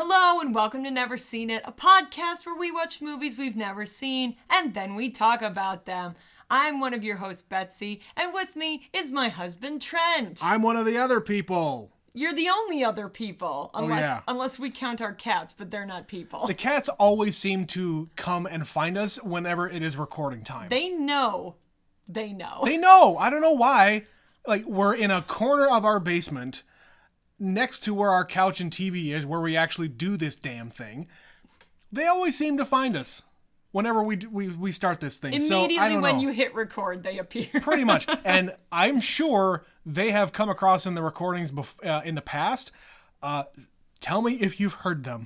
Hello and welcome to Never Seen It, a podcast where we watch movies we've never seen and then we talk about them. I'm one of your hosts, Betsy, and with me is my husband, Trent. I'm one of the other people. You're the only other people, yeah. unless we count our cats, but they're not people. The cats always seem to come and find us whenever it is recording time. They know. They know. I don't know why. Like, we're in a corner of our basement next to where our couch and TV is, where we actually do this damn thing. They always seem to find us whenever we start this thing. Immediately so, I don't when know. you hit record, they appear. Pretty much. And I'm sure they have come across in the recordings in the past. Tell me if you've heard them.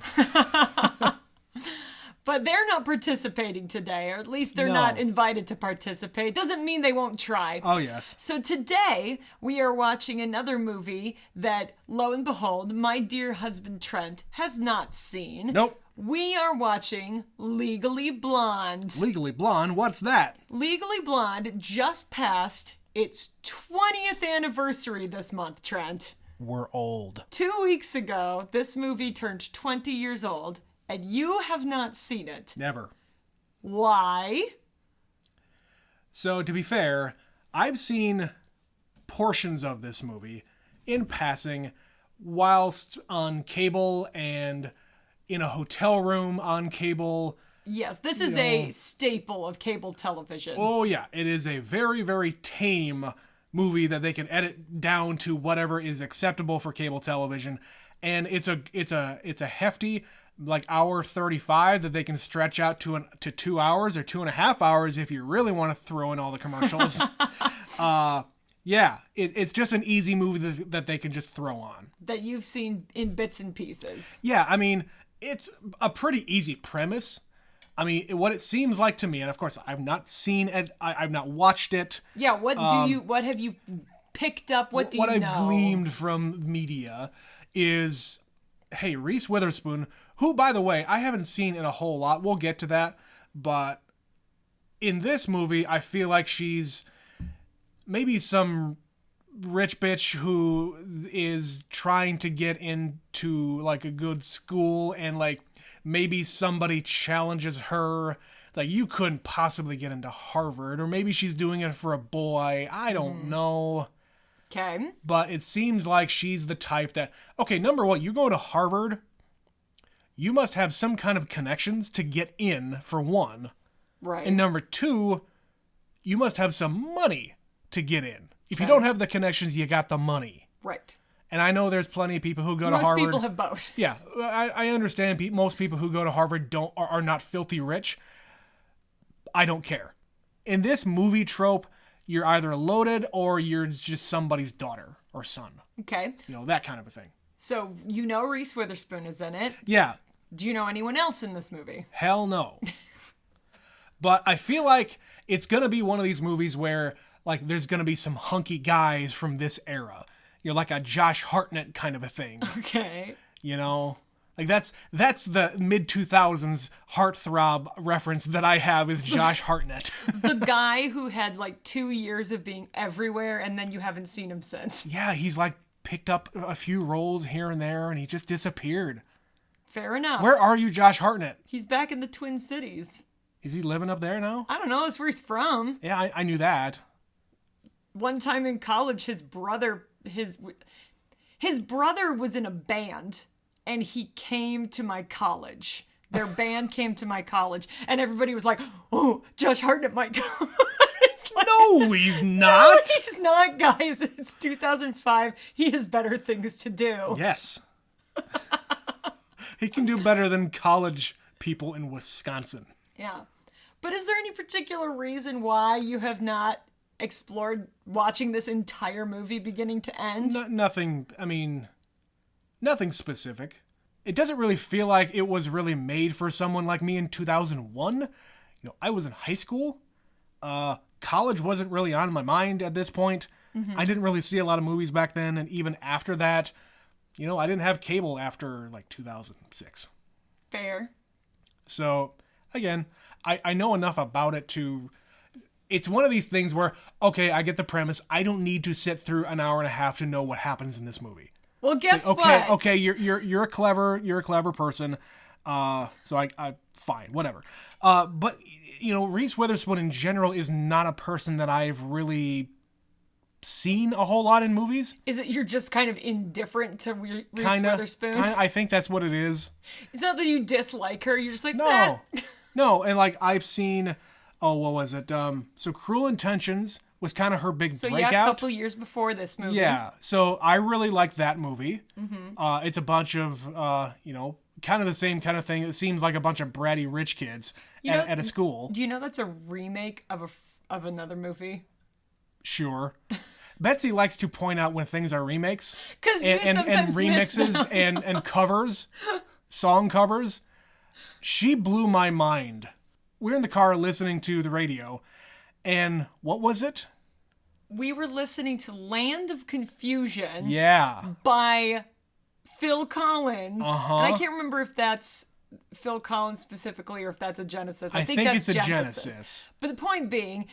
But they're not participating today, or at least they're not invited to participate. Doesn't mean they won't try. Oh, yes. So today, we are watching another movie that, lo and behold, my dear husband Trent has not seen. Nope. We are watching Legally Blonde. Legally Blonde? What's that? Legally Blonde just passed its 20th anniversary this month, Trent. We're old. 2 weeks ago, this movie turned 20 years old. And you have not seen it. Never. Why? So, to be fair, I've seen portions of this movie in passing whilst on cable and in a hotel room on cable. Yes, this is a staple of cable television. Oh, yeah. It is a very, very tame movie that they can edit down to whatever is acceptable for cable television. And it's a hefty, like, hour 35 that they can stretch out to 2 hours or 2.5 hours if you really want to throw in all the commercials. It's just an easy movie that they can just throw on. That you've seen in bits and pieces. Yeah, I mean, it's a pretty easy premise. I mean, what it seems like to me, and of course, I've not seen it, I've not watched it. Yeah, what have you picked up? What do you know? What I've gleaned from media is, hey, Reese Witherspoon, who, by the way, I haven't seen in a whole lot. We'll get to that. But in this movie, I feel like she's maybe some rich bitch who is trying to get into, like, a good school, and, like, maybe somebody challenges her. Like, you couldn't possibly get into Harvard, or maybe she's doing it for a boy. I don't know. Okay. But it seems like she's the type that, okay, number one, you go to Harvard, you must have some kind of connections to get in, for one. Right. And number two, you must have some money to get in. If you don't have the connections, you got the money. Right. And I know there's plenty of people who go to Harvard. Most people have both. Yeah, I understand most people who go to Harvard are not filthy rich. I don't care. In this movie trope, you're either loaded or you're just somebody's daughter or son. Okay. You know, that kind of a thing. So, you know Reese Witherspoon is in it. Yeah. Do you know anyone else in this movie? Hell no. But I feel like it's going to be one of these movies where, like, there's going to be some hunky guys from this era. You're like a Josh Hartnett kind of a thing. Okay. You know? Like, that's the mid-2000s heartthrob reference that I have is Josh Hartnett. The guy who had, like, 2 years of being everywhere, and then you haven't seen him since. Yeah, he's, like, picked up a few roles here and there, and he just disappeared. Fair enough. Where are you, Josh Hartnett? He's back in the Twin Cities. Is he living up there now? I don't know. That's where he's from. Yeah, I knew that. One time in college, his brother was in a band, and he came to my college. Their band came to my college, and everybody was like, "Oh, Josh Hartnett might come." Like, no, he's not. No, he's not, guys. It's 2005. He has better things to do. Yes. He can do better than college people in Wisconsin. Yeah. But is there any particular reason why you have not explored watching this entire movie beginning to end? Nothing, I mean, nothing specific. It doesn't really feel like it was really made for someone like me in 2001. You know, I was in high school. College wasn't really on my mind at this point. Mm-hmm. I didn't really see a lot of movies back then, and even after that, you know, I didn't have cable after, like, 2006. Fair. So, again, I know enough about it to... It's one of these things where, okay, I get the premise. I don't need to sit through an hour and a half to know what happens in this movie. Well, guess okay, what? okay, you're a clever person. So I fine, whatever. But Reese Witherspoon in general is not a person that I've really seen a whole lot in movies. Is it you're just kind of indifferent to Reese Witherspoon? I think that's what it is. It's not that you dislike her. You're just like, no, no. And like I've seen, what was it? So Cruel Intentions was kind of her big breakout. Yeah, a couple years before this movie. Yeah, so I really like that movie. Mm-hmm. It's a bunch of kind of the same kind of thing. It seems like a bunch of bratty rich kids at a school. Do you know that's a remake of another movie? Sure. Betsy likes to point out when things are remakes and remixes and covers, song covers. She blew my mind. We're in the car listening to the radio, and what was it? We were listening to Land of Confusion. Yeah. By Phil Collins. Uh-huh. And I can't remember if that's Phil Collins specifically or if that's a Genesis. I think that's it's a Genesis. But the point being,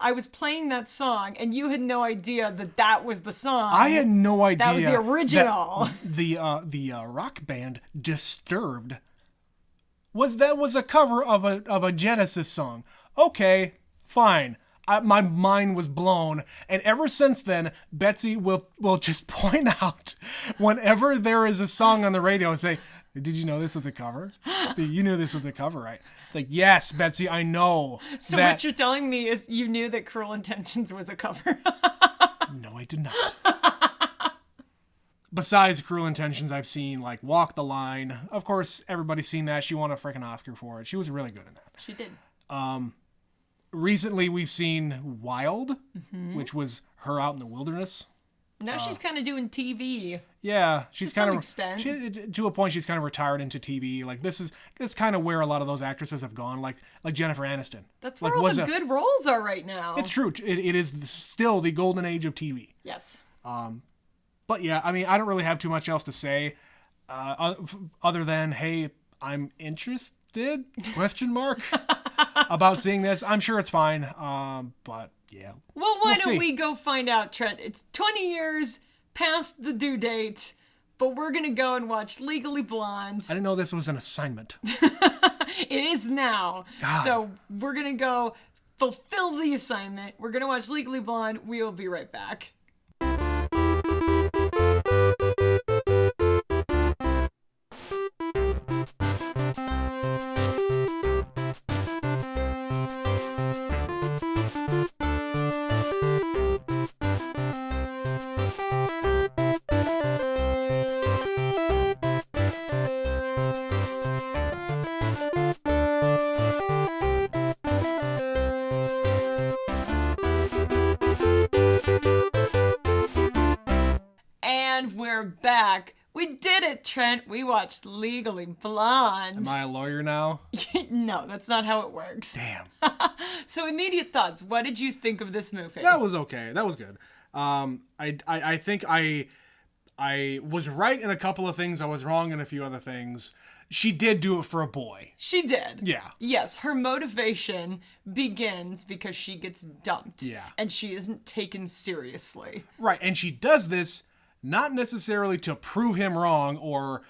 I was playing that song and you had no idea that was the song. I had no idea. That was the original. The rock band Disturbed was a cover of a Genesis song. Okay, fine. My mind was blown, and ever since then, Betsy will just point out whenever there is a song on the radio and say, "Did you know this was a cover? You knew this was a cover, right?" It's like, yes, Betsy, I know. So what you're telling me is you knew that Cruel Intentions was a cover? No, I did not. Besides Cruel Intentions, I've seen like Walk the Line. Of course, everybody's seen that. She won a freaking Oscar for it. She was really good in that. She did. Recently, we've seen Wild, which was her out in the wilderness. Now she's kind of doing TV. Yeah, she's to kind some of extent. to a point. She's kind of retired into TV. Like that's kind of where a lot of those actresses have gone. Like Jennifer Aniston. That's where all the good roles are right now. It's true. It is still the golden age of TV. Yes. But yeah, I mean, I don't really have too much else to say, other than hey, I'm interested? Question mark. About seeing this. I'm sure it's fine. But yeah. Well, why don't we go find out, Trent? It's 20 years past the due date, but we're going to go and watch Legally Blonde. I didn't know this was an assignment. It is now. God. So we're going to go fulfill the assignment. We're going to watch Legally Blonde. We will be right back. We're back. We did it, Trent. We watched Legally Blonde. Am I a lawyer now? No, that's not how it works. Damn. So immediate thoughts. What did you think of this movie? That was okay. That was good. I think I was right in a couple of things. I was wrong in a few other things. She did do it for a boy. She did. Yeah. Yes, her motivation begins because she gets dumped. Yeah. And she isn't taken seriously. Right, and she does this not necessarily to prove him wrong or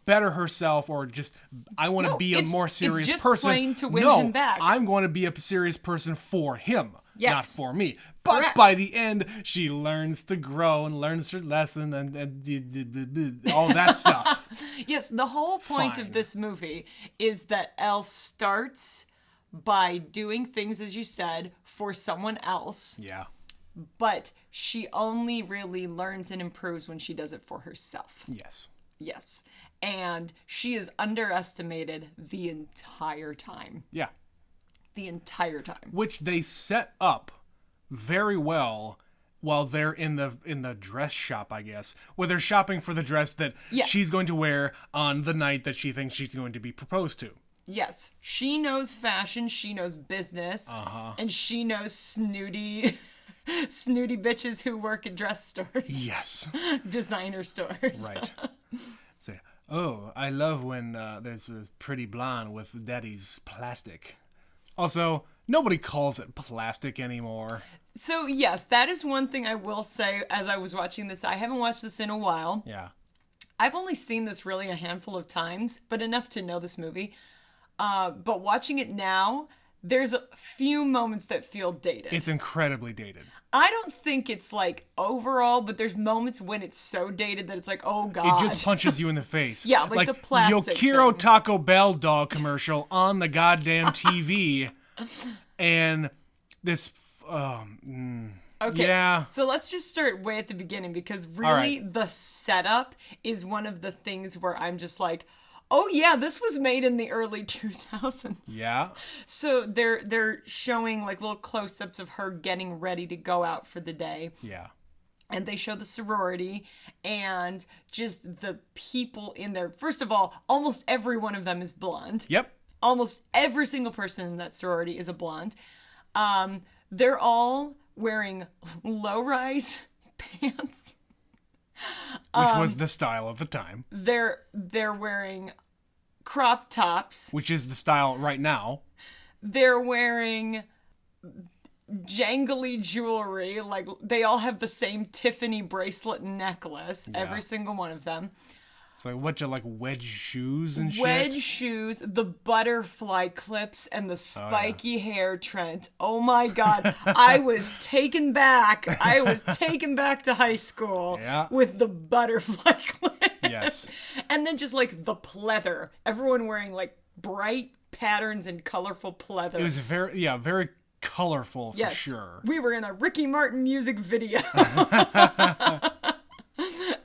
better herself or just, I want to be a more serious it's just person. Plain to win him back. I'm going to be a serious person for him, not for me. But Correct. by the end, she learns to grow and learns her lesson and all that stuff. Yes, the whole point of this movie is that Elle starts by doing things, as you said, for someone else. Yeah. But she only really learns and improves when she does it for herself. Yes. Yes. And she is underestimated the entire time. Yeah. The entire time. Which they set up very well while they're in the dress shop, I guess, where they're shopping for the dress that she's going to wear on the night that she thinks she's going to be proposed to. Yes. She knows fashion, she knows business, and she knows snooty bitches who work at dress stores. Yes. Designer stores. Right. Say, oh, I love when there's a pretty blonde with daddy's plastic. Also, Nobody calls it plastic anymore. So, yes, that is one thing I will say as I was watching this. I haven't watched this in a while. Yeah. I've only seen this really a handful of times, but enough to know this movie. But watching it now, there's a few moments that feel dated. It's incredibly dated. I don't think it's like overall, but there's moments when it's so dated that it's like, oh God. It just punches you in the face. Yeah, like the plastic Yokiro thing. Taco Bell dog commercial on the goddamn TV. And this... Okay, yeah. So let's just start way at the beginning because really right. the setup is one of the things where I'm just like, oh yeah, this was made in the early 2000s. Yeah. So they're showing like little close-ups of her getting ready to go out for the day. Yeah. And they show the sorority and just the people in there. First of all, almost every one of them is blonde. Yep. Almost every single person in that sorority is a blonde. They're all wearing low-rise pants. Which was the style of the time. They're wearing crop tops. Which is the style right now. They're wearing jangly jewelry. Like, they all have the same Tiffany bracelet and necklace. Yeah. Every single one of them. It's like, what, you like wedge shoes and shit? Wedge shoes, the butterfly clips, and the spiky hair, Trent. Oh my God. I was taken back. I was taken back to high school with the butterfly clips. Yes. And then just like the pleather. Everyone wearing like bright patterns and colorful pleather. It was very colorful for sure. We were in a Ricky Martin music video.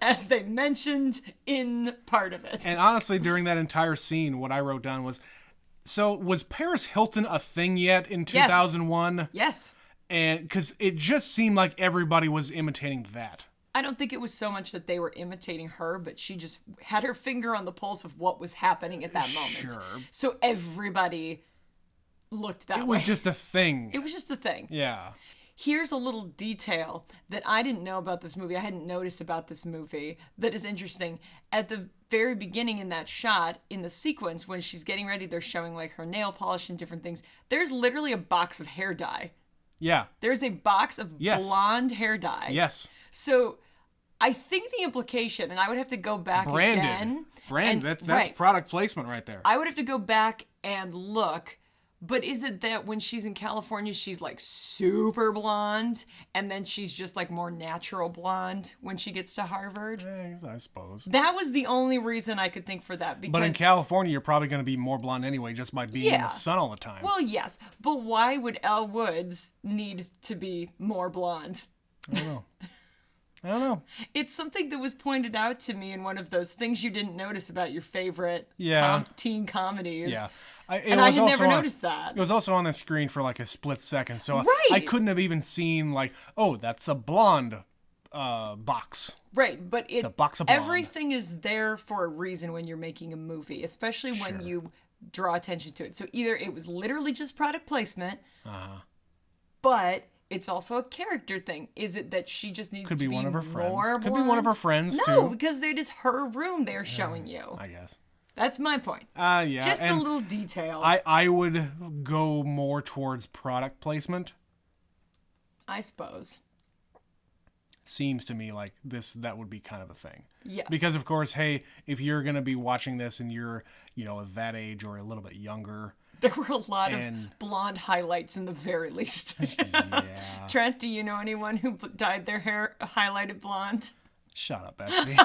As they mentioned in part of it. And honestly, during that entire scene, what I wrote down was, so was Paris Hilton a thing yet in 2001? Yes. And because it just seemed like everybody was imitating that. I don't think it was so much that they were imitating her, but she just had her finger on the pulse of what was happening at that moment. Sure. So everybody looked that way. It was just a thing. It was just a thing. Yeah. Here's a little detail that I didn't know about this movie. I hadn't noticed about this movie that is interesting. At the very beginning in that shot, in the sequence, when she's getting ready, they're showing like her nail polish and different things. There's literally a box of hair dye. Yeah. There's a box of blonde hair dye. Yes. So I think the implication, and I would have to go back again. Branded. That's product placement right there. I would have to go back and look. But is it that when she's in California, she's like super blonde, and then she's just like more natural blonde when she gets to Harvard? I suppose. That was the only reason I could think for that. Because, but in California, you're probably going to be more blonde anyway, just by being in the sun all the time. Well, yes. But why would Elle Woods need to be more blonde? I don't know. It's something that was pointed out to me in one of those things you didn't notice about your favorite teen comedies. Yeah. I had never noticed that. It was also on the screen for like a split second, so I couldn't have even seen like, oh, that's a blonde box. Right, but it's a box of blonde. Everything is there for a reason when you're making a movie, especially when you draw attention to it. So either it was literally just product placement, but it's also a character thing. Is it that she just needs to be one of her friends? More Could be one of her friends, too. No, because it is her room they're showing you. I guess. That's my point. Yeah. Just a little detail. I would go more towards product placement. I suppose. Seems to me like that would be kind of a thing. Yes. Because, of course, hey, if you're going to be watching this and you're, of that age or a little bit younger... There were a lot of blonde highlights in the very least. Yeah. Trent, do you know anyone who dyed their hair highlighted blonde? Shut up, Betsy.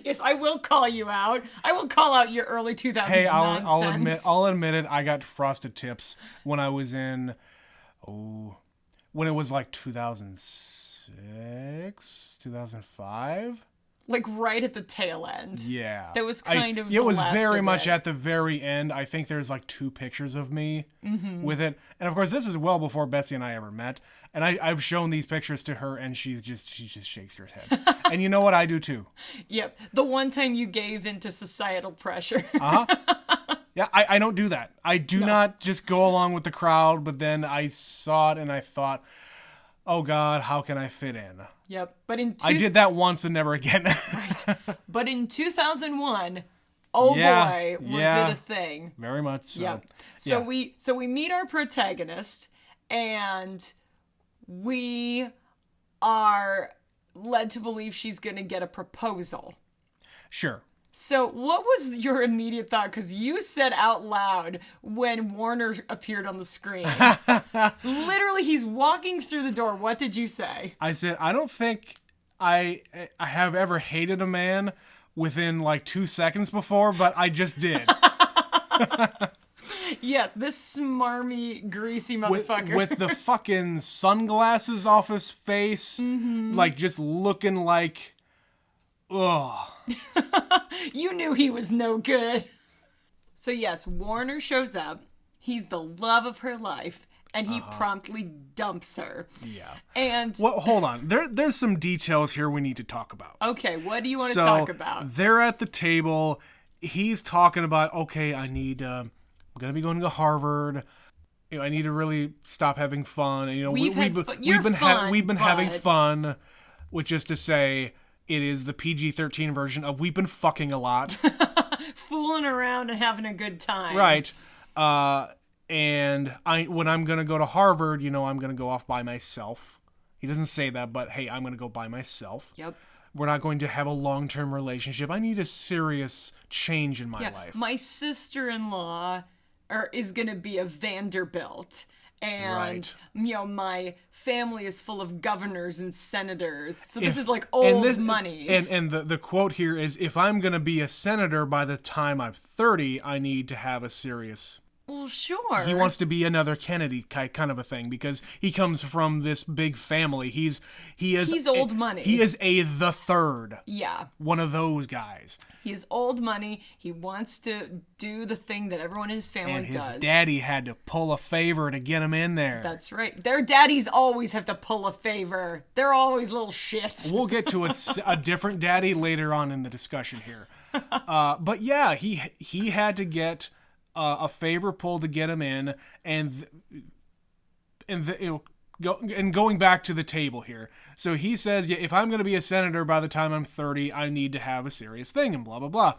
Yes, I will call you out. I will call out your early 2000s Hey, nonsense. I'll admit it. I got frosted tips when I was in, when it was like 2006, 2005. Like right at the tail end. Yeah. That was kind of it was very much at the very end. I think there's like 2 pictures of me with it. And of course, this is well before Betsy and I ever met. And I've shown these pictures to her and she just shakes her head. And you know what? I do too. Yep. The one time you gave into societal pressure. Yeah, I don't do that. I do not just go along with the crowd, but then I saw it and I thought, oh God, how can I fit in? Yep. But I did that once and never again. Right. But in 2001, Oh Yeah, boy, was yeah. it a thing. Very much so. Yep. So Yeah. we meet our protagonist, and we are led to believe she's going to get a proposal. Sure. So what was your immediate thought? Because you said out loud when Warner appeared on the screen. Literally, he's walking through the door. What did you say? I said, I don't think I have ever hated a man within like 2 seconds before, but I just did. Yes, this smarmy, greasy motherfucker. With the fucking sunglasses off his face, like just looking like, ugh. You knew he was no good. So yes, Warner shows up. He's the love of her life, and he promptly dumps her. Yeah. And Well, hold on. There's some details here we need to talk about. okay, what do you want to So talk about? they're at the table. He's talking about, okay, I'm gonna be going to Harvard. I need to really stop having fun. And, We've been having but- fun, which is to say, it is the PG-13 version of we've been fucking a lot. Fooling around and having a good time. Right. And when I'm gonna go to Harvard, I'm gonna go off by myself. He doesn't say that, but hey, I'm gonna go by myself. Yep. We're not going to have a long-term relationship. I need a serious change in my Yeah. life. My sister-in-law is going to be a Vanderbilt. And, Right. My family is full of governors and senators. So this If- is like and old this- money. And the quote here is, if I'm going to be a senator by the time I'm 30, I need to have a serious... well, sure. He wants to be another Kennedy kind of a thing because he comes from this big family. He's old money. He is the third. Yeah. One of those guys. He is old money. He wants to do the thing that everyone in his family And his does. daddy had to pull a favor to get him in there. That's right. Their daddies always have to pull a favor. They're always little shits. We'll get to a different daddy later on in the discussion here. But yeah, he had to get a favor pulled to get him in, going back to the table here. So he says, yeah, if I'm going to be a senator by the time I'm 30, I need to have a serious thing, and blah blah blah.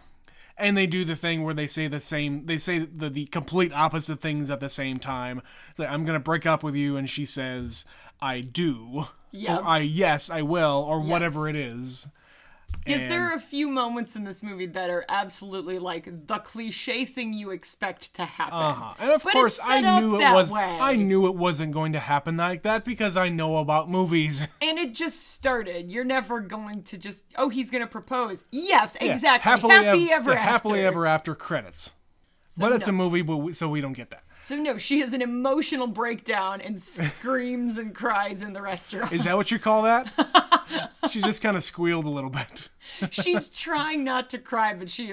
And they do the thing where they say the complete opposite things at the same time. It's like, I'm going to break up with you, and she says, I do. Yep. Or yes, I will, or Yes. whatever it is. Yes, And- there are a few moments in this movie that are absolutely like the cliche thing you expect to happen. And of But course, it's set up that way. I knew it wasn't going to happen like that because I know about movies. And it just started. You're never going to just, he's going to propose. Yes, Yeah, exactly. happily ever after. Happily ever after credits. But it's a movie, so we don't get that. So no, she has an emotional breakdown and screams and cries in the restaurant. Is that what you call that? She just kind of squealed a little bit. She's trying not to cry, but she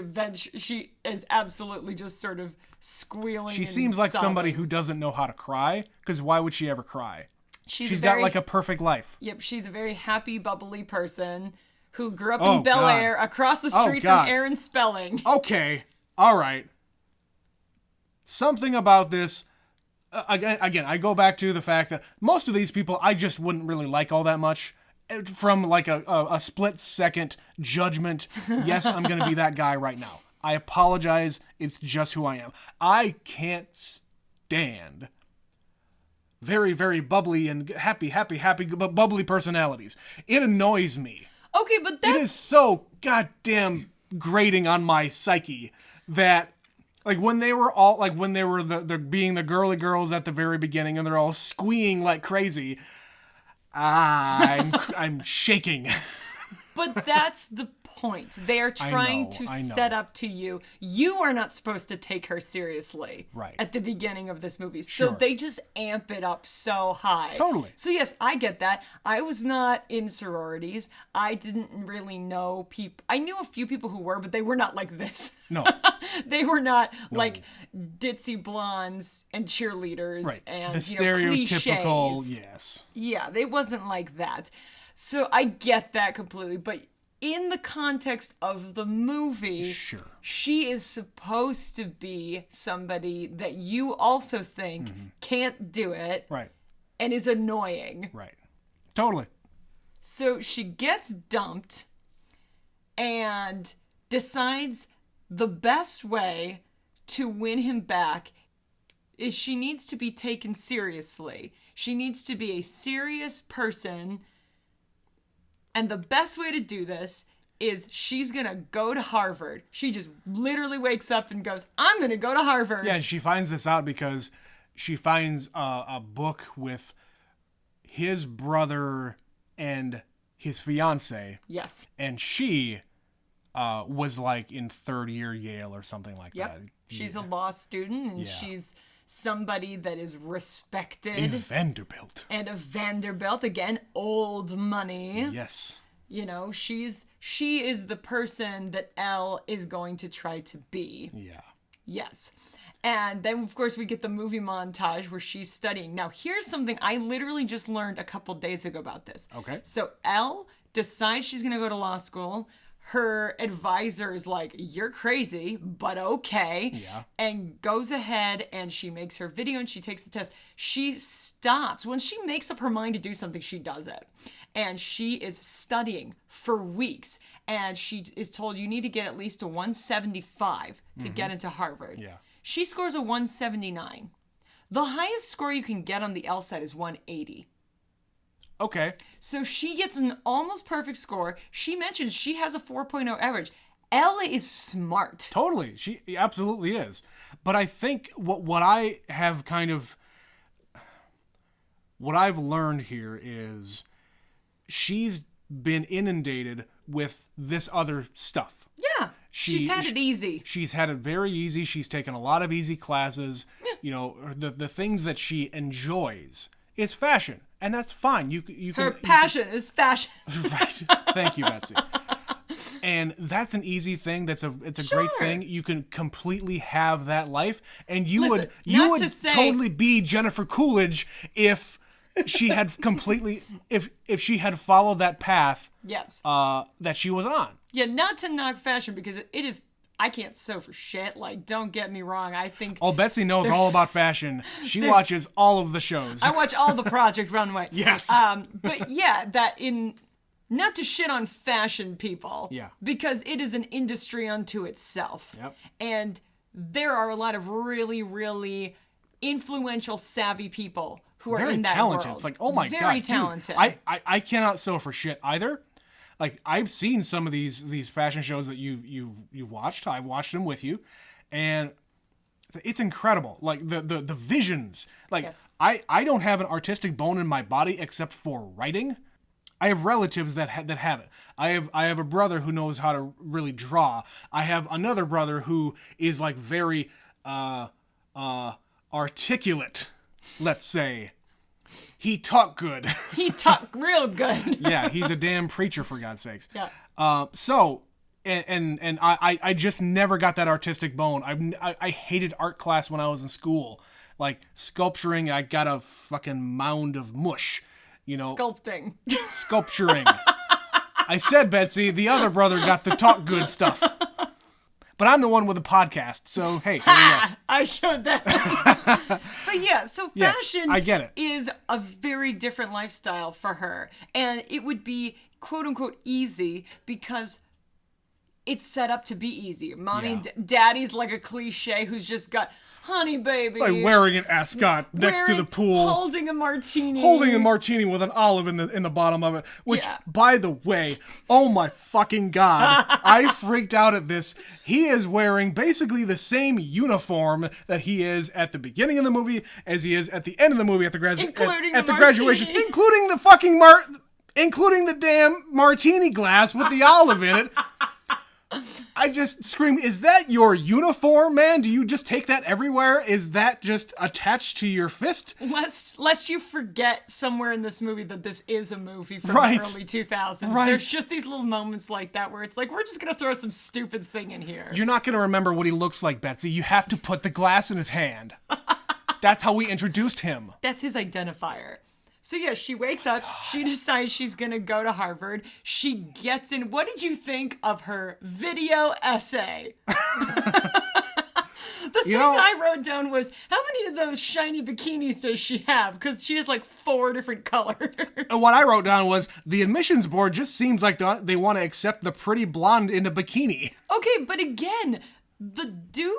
is absolutely just sort of squealing. She and seems like somebody sobbing. who doesn't know how to cry, because why would she ever cry? She's got like a perfect life. Yep, she's a very happy, bubbly person who grew up Oh, in Bel God. Air, across the Oh, street God. from Aaron Spelling. Okay, all right. Something about this, again, I go back to the fact that most of these people I just wouldn't really like all that much. From like a split-second judgment, yes, I'm going to be that guy right now. I apologize, it's just who I am. I can't stand very, very bubbly and happy, bubbly personalities. It annoys me. Okay, but It that's is so goddamn grating on my psyche that, like, when they were the being the girly girls at the very beginning and they're all squeeing like crazy, I'm shaking. But that's the point. They are trying to I know. set up to you. You are not supposed to take her seriously Right. at the beginning of this movie. So Sure. they just amp it up so high. Totally. So yes, I get that. I was not in sororities. I didn't really know people. I knew a few people who were, but they were not like this. No. They were not like ditzy blondes and cheerleaders Right. and The stereotypical, cliches. yes. Yeah, they wasn't like that. So I get that completely, but in the context of the movie, Sure. she is supposed to be somebody that you also think can't do it Right. and is annoying. Right. Totally. So she gets dumped and decides the best way to win him back is she needs to be taken seriously. She needs to be a serious person. And the best way to do this is she's going to go to Harvard. She just literally wakes up and goes, I'm going to go to Harvard. Yeah, and she finds this out because she finds a book with his brother and his fiance. Yes. And she was like in third year Yale or something like that. She's a law student, and she's somebody that is respected. A Vanderbilt. And a Vanderbilt. Again, old money. Yes. You know, she is the person that Elle is going to try to be. Yeah. Yes. And then, of course, we get the movie montage where she's studying. Now, here's something I literally just learned a couple days ago about this. Okay. So Elle decides she's going to go to law school. Her advisor is like, you're crazy, but okay. Yeah. And goes ahead and she makes her video and she takes the test. She stops. When she makes up her mind to do something, she does it. And she is studying for weeks. And she is told you need to get at least a 175 to get into Harvard. Yeah. She scores a 179. The highest score you can get on the LSAT is 180. Okay. So she gets an almost perfect score. She mentions she has a 4.0 average. Elle is smart. Totally. She absolutely is. But I think what I have kind of... What I've learned here is she's been inundated with this other stuff. Yeah. She's had it easy. She's had it very easy. She's taken a lot of easy classes. Yeah. You know, the things that she enjoys is fashion. And that's fine. Her passion is fashion. Right. Thank you, Betsy. And that's an easy thing. It's a great thing. You can completely have that life, and you would totally be Jennifer Coolidge if she had completely if she had followed that path. Yes. That she was on. Yeah, not to knock fashion because it is. I can't sew for shit. Like, don't get me wrong. I think. Oh, Betsy knows all about fashion. She watches all of the shows. I watch all the Project Runway. Yes. But yeah, not to shit on fashion people. Yeah. Because it is an industry unto itself. Yep. And there are a lot of really, really influential, savvy people who are in that talented. world. It's like, oh my god, very talented. Dude, I cannot sew for shit either. Like, I've seen some of these fashion shows that you've watched. I've watched them with you, and it's incredible. Like the visions. Like, yes. I don't have an artistic bone in my body except for writing. I have relatives that have it. I have a brother who knows how to really draw. I have another brother who is like very articulate, let's say. He talk good. He talk real good. Yeah, he's a damn preacher, for God's sakes. Yeah. So, and I just never got that artistic bone. I hated art class when I was in school. Like, sculpturing, I got a fucking mound of mush. You know. Sculpturing. I said, Betsy, the other brother got the talk good stuff. But I'm the one with a podcast, so hey, here we go. I showed that. But yeah, so fashion I get it. Is a very different lifestyle for her. And it would be, quote unquote, easy because it's set up to be easy. Mommy and daddy's like a cliche who's just got, honey baby. Like wearing an ascot next to the pool. Holding a martini. Holding a martini with an olive in the bottom of it. Which, by the way, oh my fucking God. I freaked out at this. He is wearing basically the same uniform that he is at the beginning of the movie as he is at the end of the movie at the graduation. Including the fucking including the damn martini glass with the olive in it. I just screamed, is that your uniform, man? Do you just take that everywhere? Is that just attached to your fist? Lest you forget somewhere in this movie that this is a movie from the early 2000s. Right. There's just these little moments like that where it's like, we're just going to throw some stupid thing in here. You're not going to remember what he looks like, Betsy. You have to put the glass in his hand. That's how we introduced him. That's his identifier. So yeah, she wakes up, she decides she's going to go to Harvard. She gets in. What did you think of her video essay? The thing I wrote down was, how many of those shiny bikinis does she have? Because she has like 4 different colors. And what I wrote down was, the admissions board just seems like they want to accept the pretty blonde in a bikini. Okay, but again, the dude,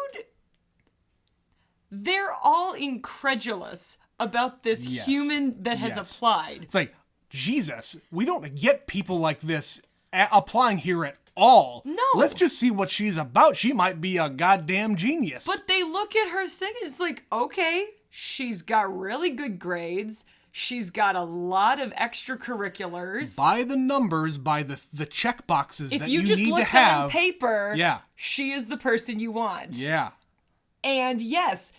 they're all incredulous about this human that has applied. It's like, Jesus, we don't get people like this applying here at all. No. Let's just see what she's about. She might be a goddamn genius. But they look at her thing, it's like, okay, she's got really good grades. She's got a lot of extracurriculars. By the numbers, by the check boxes that you need to have. If you just looked on paper, she is the person you want. Yeah. And yes,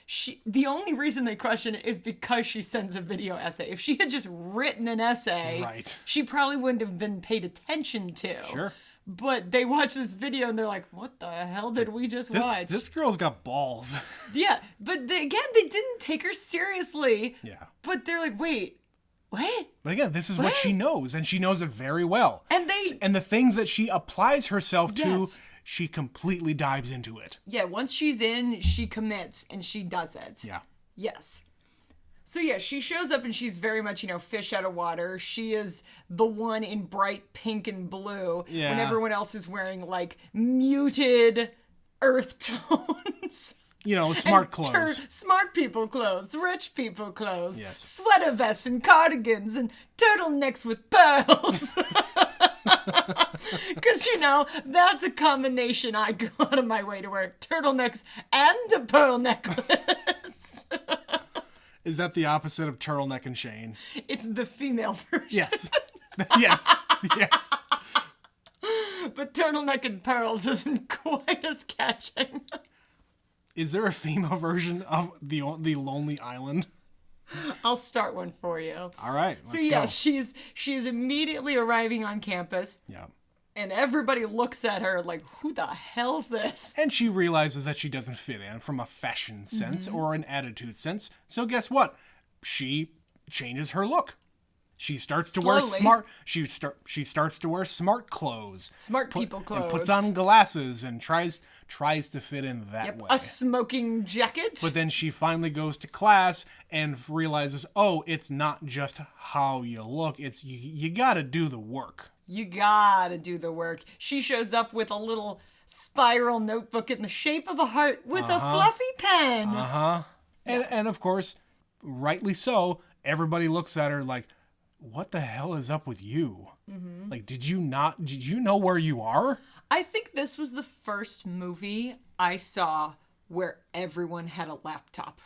the only reason they question it is because she sends a video essay. If she had just written an essay, she probably wouldn't have been paid attention to. Sure. But they watch this video and they're like, what the hell did we just watch? This girl's got balls. Yeah, but they didn't take her seriously. Yeah. But they're like, wait, what? But again, this is what she knows, and she knows it very well. And the things that she applies herself to, she completely dives into it. Yeah, once she's in, she commits, and she does it. Yeah. Yes. So yeah, she shows up and she's very much, fish out of water. She is the one in bright pink and blue when everyone else is wearing like muted earth tones. Smart clothes. Smart people clothes, rich people clothes, yes. Sweater vests and cardigans and turtlenecks with pearls. Because, that's a combination I go out of my way to wear. Turtlenecks and a pearl necklace. Is that the opposite of turtleneck and chain? It's the female version. Yes. Yes. But turtleneck and pearls isn't quite as catching. Is there a female version of the Lonely Island? I'll start one for you. All right. Let's go. she's immediately arriving on campus. Yeah. And everybody looks at her like, who the hell's this? And she realizes that she doesn't fit in from a fashion sense or an attitude sense. So guess what? She changes her look. She starts to wear smart. She starts to wear smart clothes. Smart people clothes. And puts on glasses and tries to fit in that way. A smoking jacket. But then she finally goes to class and realizes, oh, it's not just how you look. It's you got to do the work. You gotta do the work. She shows up with a little spiral notebook in the shape of a heart with a fluffy pen. And of course, rightly so, everybody looks at her like, what the hell is up with you? Like, did you know where you are? I think this was the first movie I saw where everyone had a laptop.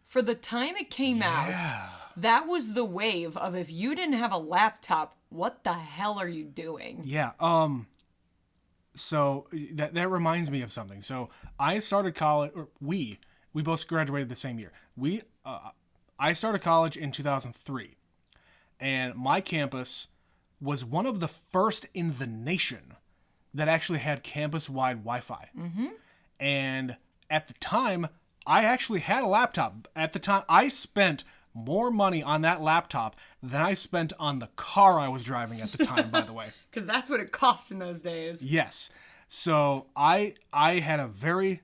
For the time it came out, that was the wave of if you didn't have a laptop, what the hell are you doing? Yeah. So that reminds me of something. So I started college, or we both graduated the same year. I started college in 2003, and my campus was one of the first in the nation that actually had campus-wide Wi-Fi. And at the time, I actually had a laptop. At the time, I spent more money on that laptop than I spent on the car I was driving at the time, by the way. Because that's what it cost in those days. Yes. So I had a very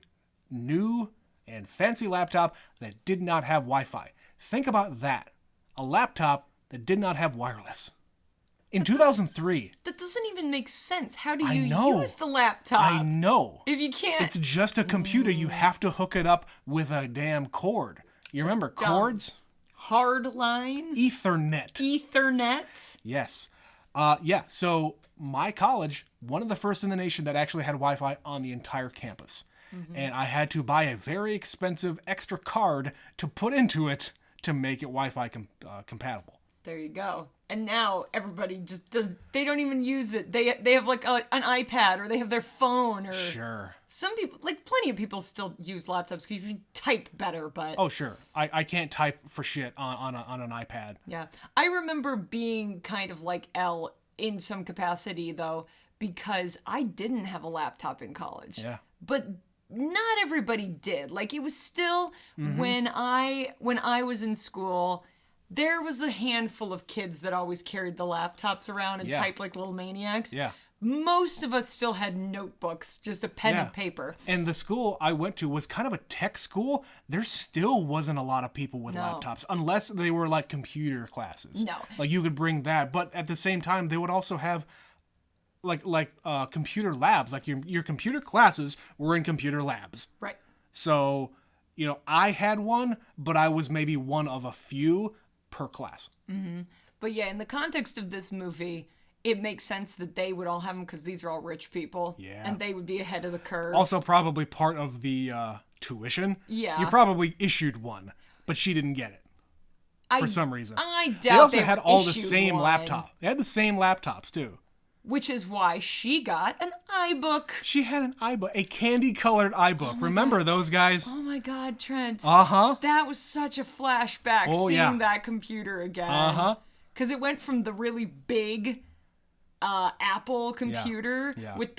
new and fancy laptop that did not have Wi-Fi. Think about that. A laptop that did not have wireless. In 2003. That doesn't even make sense. How do you use the laptop? I know. If you can't... It's just a computer. You have to hook it up with a damn cord. You remember cords? Hardline? Ethernet? Yes. So my college, one of the first in the nation that actually had Wi-Fi on the entire campus. And I had to buy a very expensive extra card to put into it to make it Wi-Fi compatible. There you go. And now everybody just does. They don't even use it. They have like an iPad, or they have their phone, or some people, like plenty of people, still use laptops because you can type better. But oh sure, I can't type for shit on an iPad. Yeah, I remember being kind of like Elle in some capacity though, because I didn't have a laptop in college. Yeah, but not everybody did. Like it was still when I was in school. There was a handful of kids that always carried the laptops around and typed like little maniacs. Yeah. Most of us still had notebooks, just a pen and paper. And the school I went to was kind of a tech school. There still wasn't a lot of people with laptops, unless they were like computer classes. No. Like you could bring that. But at the same time, they would also have computer labs. Like your computer classes were in computer labs. Right. So, I had one, but I was maybe one of a few per class. Mm-hmm. But yeah, in the context of this movie, it makes sense that they would all have them because these are all rich people. Yeah. And they would be ahead of the curve. Also, probably part of the tuition. Yeah. You probably issued one, but she didn't get it for some reason. I doubt they also they had all the issued same one. laptop. They had the same laptops, too. Which is why she got an iBook. She had an iBook, a candy-colored iBook. Remember those guys? Oh my God, Trent. Uh-huh. That was such a flashback seeing that computer again. Uh-huh. Because it went from the really big Apple computer with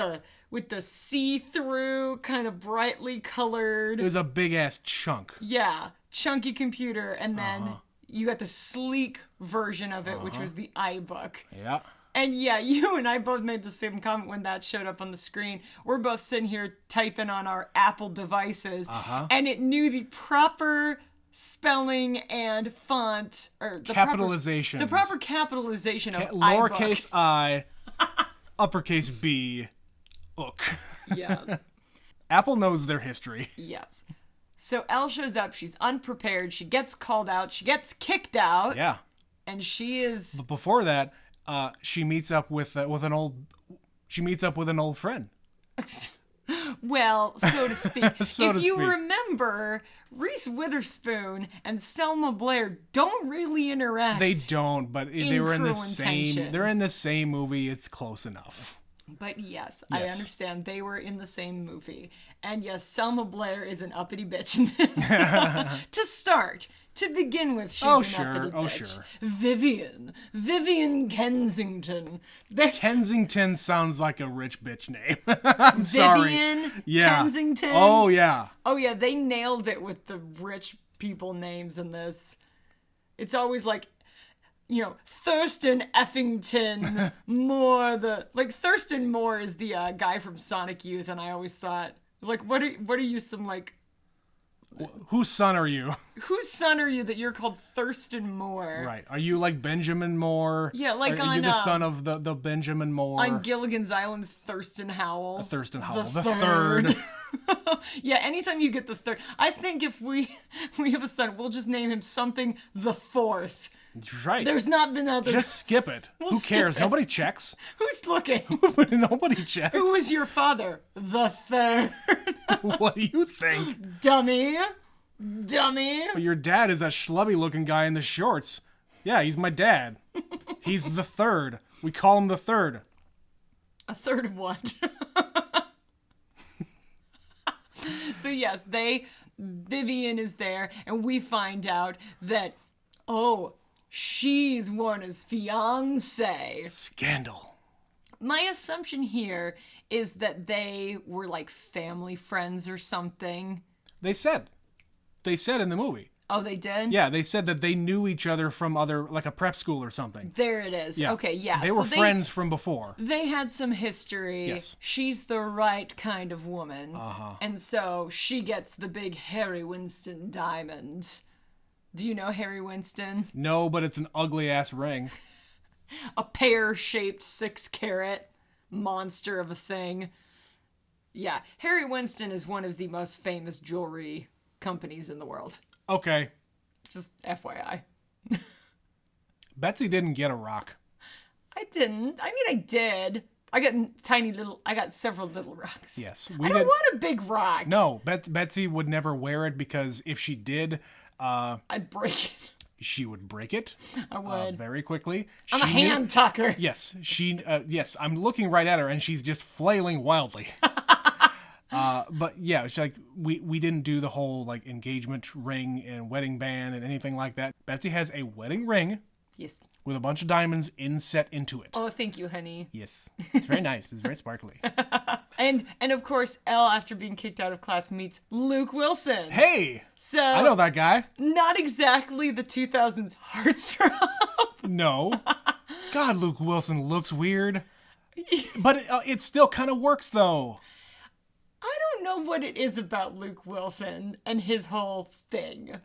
the see-through, kind of brightly colored. It was a big-ass chunk. Yeah, chunky computer. And then you got the sleek version of it, which was the iBook. Yeah. And yeah, you and I both made the same comment when that showed up on the screen. We're both sitting here typing on our Apple devices, and it knew the proper spelling and font, or the capitalization. The proper capitalization of lowercase iBook. I, uppercase B, ook. Yes. Apple knows their history. Yes. So Elle shows up. She's unprepared. She gets called out. She gets kicked out. Yeah. And she is. But before that, she meets up with an old friend. Well, so to speak. If you speak. remember, Reese Witherspoon and Selma Blair don't really interact. They don't, but they were in the same. Intentions. They're in the same movie. It's close enough. But yes, I understand they were in the same movie, and yes, Selma Blair is an uppity bitch in this. To start. To begin with, she's an uppity bitch. Sure. Vivian Kensington. Kensington sounds like a rich bitch name. I'm sorry. Vivian Kensington. Oh yeah. Oh yeah, they nailed it with the rich people names in this. It's always like, Thurston Effington Moore. Thurston Moore is the guy from Sonic Youth, and I always thought, like, what are you, some like. Whose son are you? Whose son are you that you're called Thurston Moore? Right. Are you like Benjamin Moore? Yeah, like are you the son of the Benjamin Moore? On Gilligan's Island, Thurston Howell. Thurston Howell. The third. Yeah, anytime you get the third. I think if we have a son, we'll just name him something the fourth. Right. There's not been other. Just skip it. Who cares? Nobody checks. Who's looking? Nobody checks. Who is your father? The third. What do you think? Dummy. Well, your dad is that schlubby-looking guy in the shorts. Yeah, he's my dad. He's the third. We call him the third. A third of what? So yes, Vivian is there, and we find out that, she's Warner's fiance. Scandal. My assumption here is that they were like family friends or something. They said in the movie. Oh, they did? Yeah, they said that they knew each other from like a prep school or something. There it is. Yeah. Okay, yeah. They were friends from before. They had some history. Yes. She's the right kind of woman. Uh-huh. And so she gets the big Harry Winston diamond. Do you know Harry Winston? No, but it's an ugly-ass ring. A pear-shaped 6-carat monster of a thing. Yeah, Harry Winston is one of the most famous jewelry companies in the world. Okay. Just FYI. Betsy didn't get a rock. I didn't. I mean, I did. I got several little rocks. Yes. I don't want a big rock. No, Betsy would never wear it because if she did... I'd break it. She would break it. I would. Very quickly. I'm a hand tucker. Yes. Yes, I'm looking right at her and she's just flailing wildly. But yeah, it's like we didn't do the whole like engagement ring and wedding band and anything like that. Betsy has a wedding ring. Yes. With a bunch of diamonds inset into it. Oh, thank you, honey. Yes. It's very nice. It's very sparkly. And of course, Elle, after being kicked out of class, meets Luke Wilson. Hey! So I know that guy. Not exactly the 2000s heartthrob. No. God, Luke Wilson looks weird. But it still kind of works, though. I don't know what it is about Luke Wilson and his whole thing.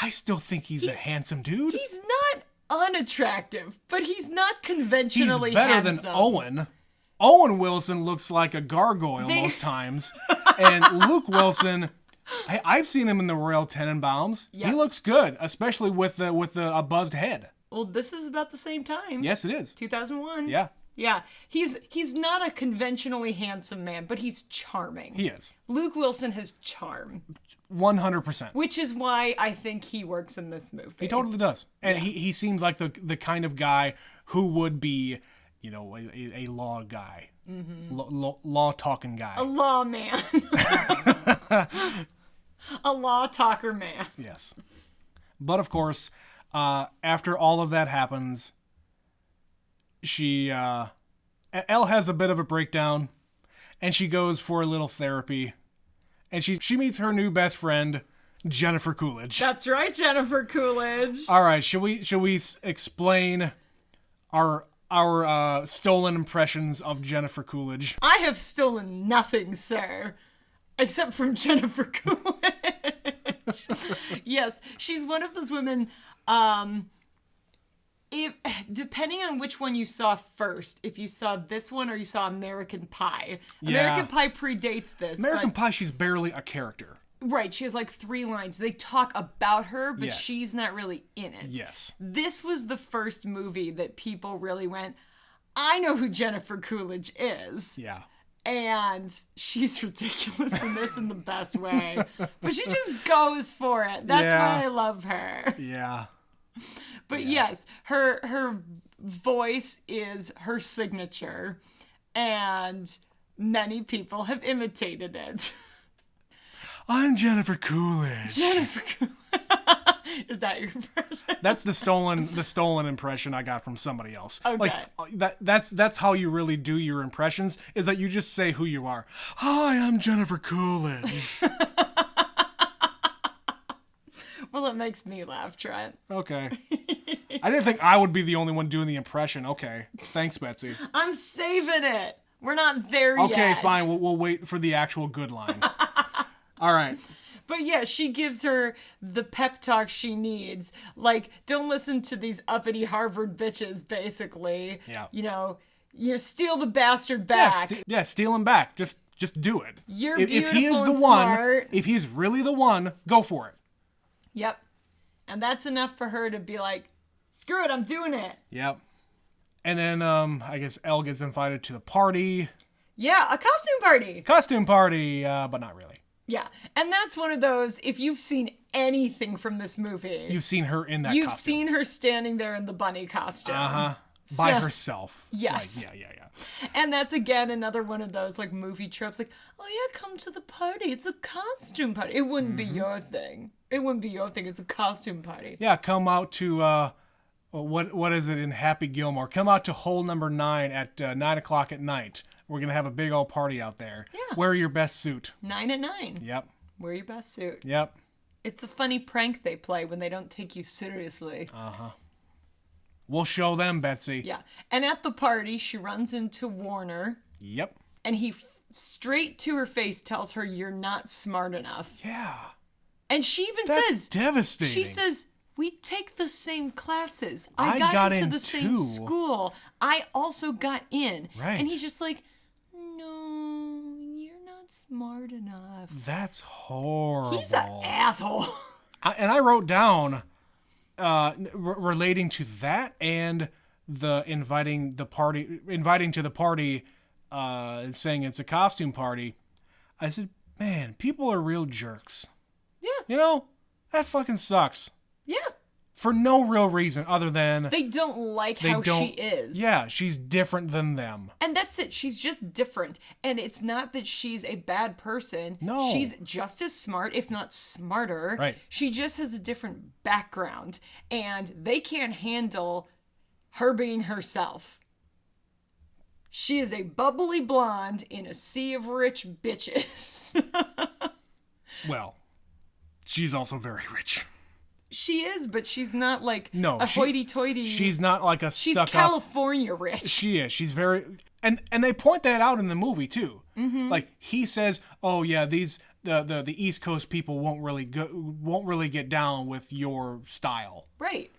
I still think he's a handsome dude. He's not unattractive, but he's not conventionally He's better handsome. than Owen. Owen Wilson looks like a gargoyle most times. And Luke Wilson, I've seen him in the Royal Tenenbaums. Yep. He looks good, especially with a buzzed head. Well, this is about the same time. Yes, it is. 2001. Yeah. Yeah. He's not a conventionally handsome man, but he's charming. He is. Luke Wilson has charm. 100%. Which is why I think he works in this movie. He totally does. And he seems like the kind of guy who would be, a law guy. Mm-hmm. Law talking guy. A law man. A law talker man. Yes. But of course, after all of that happens, Elle has a bit of a breakdown, and she goes for a little therapy, and she meets her new best friend, Jennifer Coolidge. That's right, Jennifer Coolidge. All right, should we explain our stolen impressions of Jennifer Coolidge? I have stolen nothing, sir, except from Jennifer Coolidge. Yes, she's one of those women. Depending on which one you saw first, if you saw this one or you saw American Pie. Yeah. American Pie predates this. American Pie, she's barely a character. Right, she has like 3 lines. They talk about her, but Yes. she's not really in it. Yes. This was the first movie that people really went, I know who Jennifer Coolidge is. Yeah. And she's ridiculous in this in the best way. But she just goes for it. That's why I love her. Yeah. But yes, her voice is her signature, and many people have imitated it. I'm Jennifer Coolidge. Jennifer Coolidge. Is that your impression? That's the stolen impression I got from somebody else. Okay. Like that's how you really do your impressions, is that you just say who you are. Hi, I'm Jennifer Coolidge. Well, it makes me laugh, Trent. Okay. I didn't think I would be the only one doing the impression. Okay. Thanks, Betsy. I'm saving it. We're not there yet. Okay, fine. We'll wait for the actual good line. All right. But yeah, she gives her the pep talk she needs. Like, don't listen to these uppity Harvard bitches, basically. Yeah. You steal the bastard back. Steal him back. Just do it. You're if beautiful he is the and one, smart. if he's really the one, go for it. Yep. And that's enough for her to be like, screw it, I'm doing it. Yep. And then I guess Elle gets invited to the party. Yeah, a costume party. Costume party, but not really. Yeah. And that's one of those, if you've seen anything from this movie, You've seen her in that costume. You've seen her standing there in the bunny costume. Uh-huh. By herself. Yes. Like, yeah. And that's, again, another one of those, like, movie tropes. Like, oh, yeah, come to the party. It's a costume party. It wouldn't be your thing. It wouldn't be your thing. It's a costume party. Yeah, come out to, what is it in Happy Gilmore? Come out to hole number 9 at 9 o'clock at night. We're going to have a big old party out there. Yeah. Wear your best suit. 9 at 9. Yep. Wear your best suit. Yep. It's a funny prank they play when they don't take you seriously. Uh-huh. We'll show them, Betsy. Yeah. And at the party, she runs into Warner. Yep. And he straight to her face tells her, you're not smart enough. Yeah. And she even That's says... devastating. She says, we take the same classes. I got into the same school. I also got in. Right. And he's just like, no, you're not smart enough. That's horrible. He's an asshole. I wrote down... relating to that and the inviting to the party, saying it's a costume party, I said, man, people are real jerks. Yeah. That fucking sucks. Yeah. For no real reason other than... They don't like how she is. Yeah, she's different than them. And that's it. She's just different. And it's not that she's a bad person. No. She's just as smart, if not smarter. Right. She just has a different background. And they can't handle her being herself. She is a bubbly blonde in a sea of rich bitches. Well, she's also very rich. She is, but she's not like No, a hoity-toity. She's not like a She's stuck-up... California rich. She is. She's very... And they point that out in the movie, too. Mm-hmm. Like, he says, oh, yeah, the East Coast people won't really get down with your style. Right.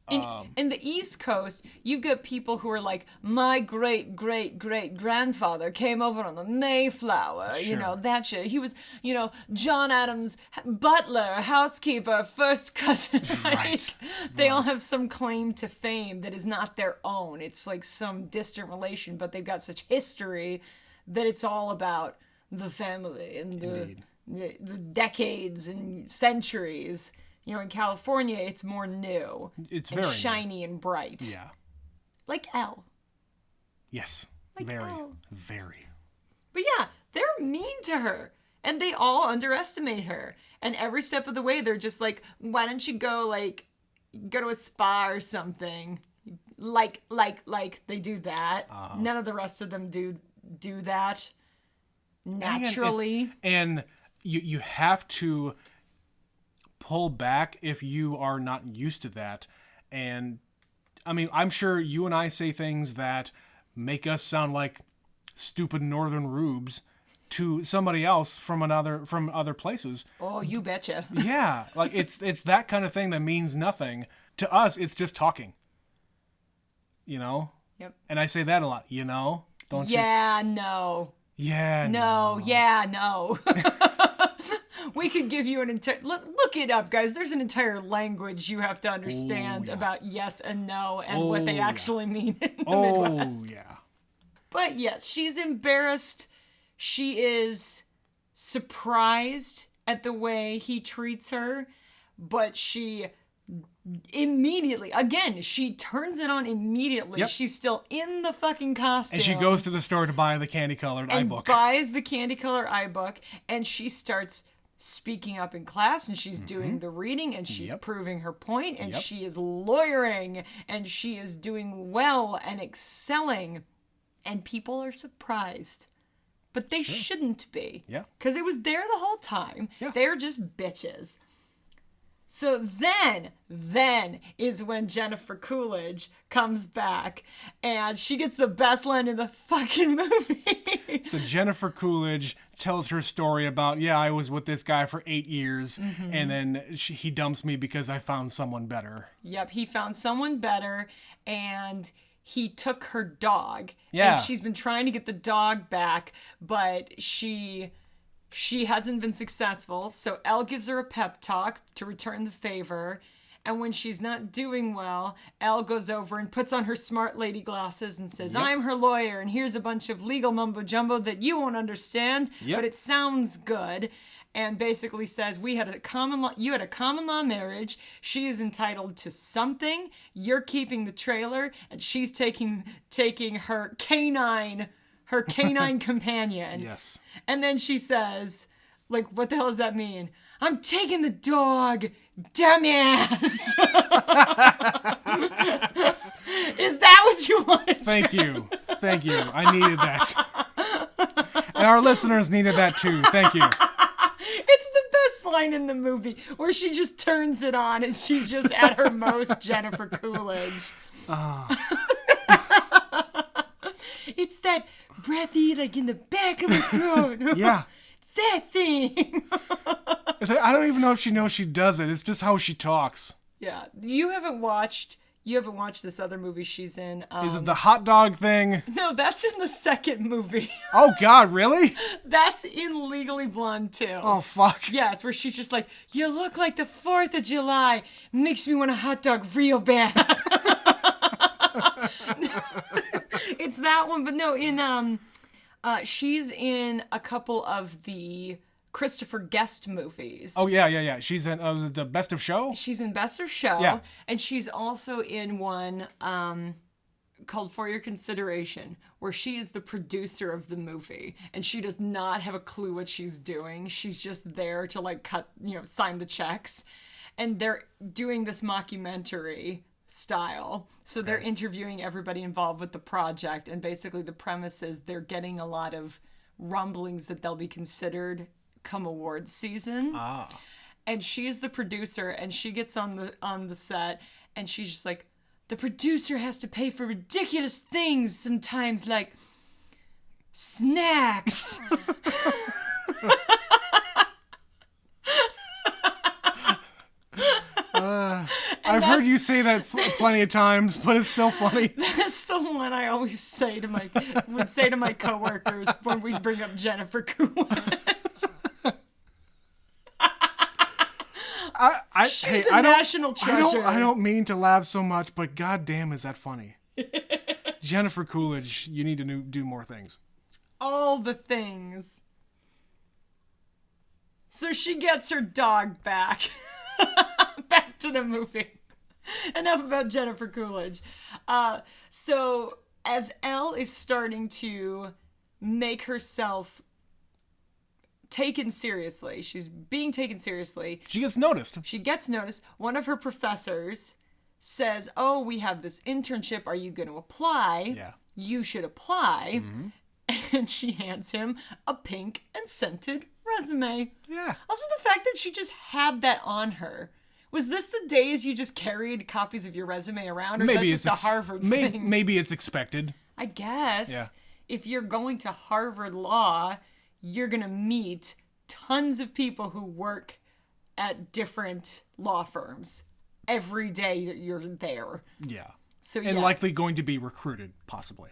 In the East Coast, you've got people who are like, my great-great-great-grandfather came over on the Mayflower, Sure. that shit. He was, John Adams' butler, housekeeper, first cousin. Right. They all have some claim to fame that is not their own. It's like some distant relation, but they've got such history that it's all about the family and the decades and centuries. In California, it's more new. It's and very shiny and bright. Yeah. Like Elle. Yes. Like very. Elle. Very. But yeah, they're mean to her. And they all underestimate her. And every step of the way, they're just like, why don't you go to a spa or something? Like, they do that. None of the rest of them do that naturally. And you have to pull back if you are not used to that. And I mean, I'm sure you and I say things that make us sound like stupid northern rubes to somebody else from other places. Oh, you betcha. Yeah, like it's that kind of thing that means nothing to us. It's just talking. Yep. And I say that a lot. Don't you? Yeah, no. Yeah. No. Yeah, no. We could give you an entire... Look it up, guys. There's an entire language you have to understand about yes and no and what they actually mean in the Midwest. Yeah. But yes, she's embarrassed. She is surprised at the way he treats her. But she immediately... Again, she turns it on immediately. Yep. She's still in the fucking costume. And she goes to the store to buy the candy-colored iBook. Buys the candy-colored iBook. And she starts... speaking up in class, and she's doing the reading, and she's proving her point, and she is lawyering, and she is doing well and excelling, and people are surprised. But they shouldn't be. Yeah. Because it was there the whole time. Yeah. They're just bitches. So then is when Jennifer Coolidge comes back, and she gets the best line in the fucking movie. So Jennifer Coolidge tells her story about, I was with this guy for 8 years, and then he dumps me because I found someone better. Yep, he found someone better, and he took her dog. Yeah. And she's been trying to get the dog back, but she hasn't been successful. So Elle gives her a pep talk to return the favor. And when she's not doing well, Elle goes over and puts on her smart lady glasses and says, I'm her lawyer, and here's a bunch of legal mumbo jumbo that you won't understand, but it sounds good. And basically says, you had a common law marriage. She is entitled to something. You're keeping the trailer, and she's taking her canine companion. Yes. And then she says, what the hell does that mean? I'm taking the dog, dumbass. Is that what you wanted? Thank you. I needed that. And our listeners needed that too. Thank you. It's the best line in the movie where she just turns it on and she's just at her most Jennifer Coolidge. It's that breathy, in the back of her throat. Yeah. It's that thing. I don't even know if she knows she does it. It's just how she talks. Yeah. You haven't watched this other movie she's in. Is it the hot dog thing? No, that's in the second movie. Oh, God, really? That's in Legally Blonde, too. Oh, fuck. Yeah, it's where she's just like, you look like the 4th of July. Makes me want a hot dog real bad. It's that one, but no, she's in a couple of the Christopher Guest movies. Oh, yeah. She's in the Best of Show? She's in Best of Show. Yeah. And she's also in one called For Your Consideration, where she is the producer of the movie. And she does not have a clue what she's doing. She's just there to sign the checks. And they're doing this mockumentary style. So they're interviewing everybody involved with the project. And basically the premise is they're getting a lot of rumblings that they'll be considered come awards season. And she's the producer, and she gets on the set, and she's just like, the producer has to pay for ridiculous things sometimes, like snacks. I've heard you say that plenty of times, but it's still funny. That's the one I always say to my coworkers when we bring up Jennifer Coolidge. She's a national treasure. I don't mean to laugh so much, but goddamn, is that funny? Jennifer Coolidge, you need to do more things. All the things. So she gets her dog back. Back to the movie. Enough about Jennifer Coolidge. So as Elle is starting to make herself taken seriously, she's being taken seriously. She gets noticed. One of her professors says, "Oh, we have this internship. Are you going to apply? Yeah. You should apply." Mm-hmm. And she hands him a pink and scented resume. Yeah. Also, the fact that she just had that on her. Was this the days you just carried copies of your resume around? Or maybe is that just a Harvard thing? Maybe it's expected. I guess. Yeah. If you're going to Harvard Law, you're going to meet tons of people who work at different law firms. Every day you're there. Yeah. So, and likely going to be recruited, possibly.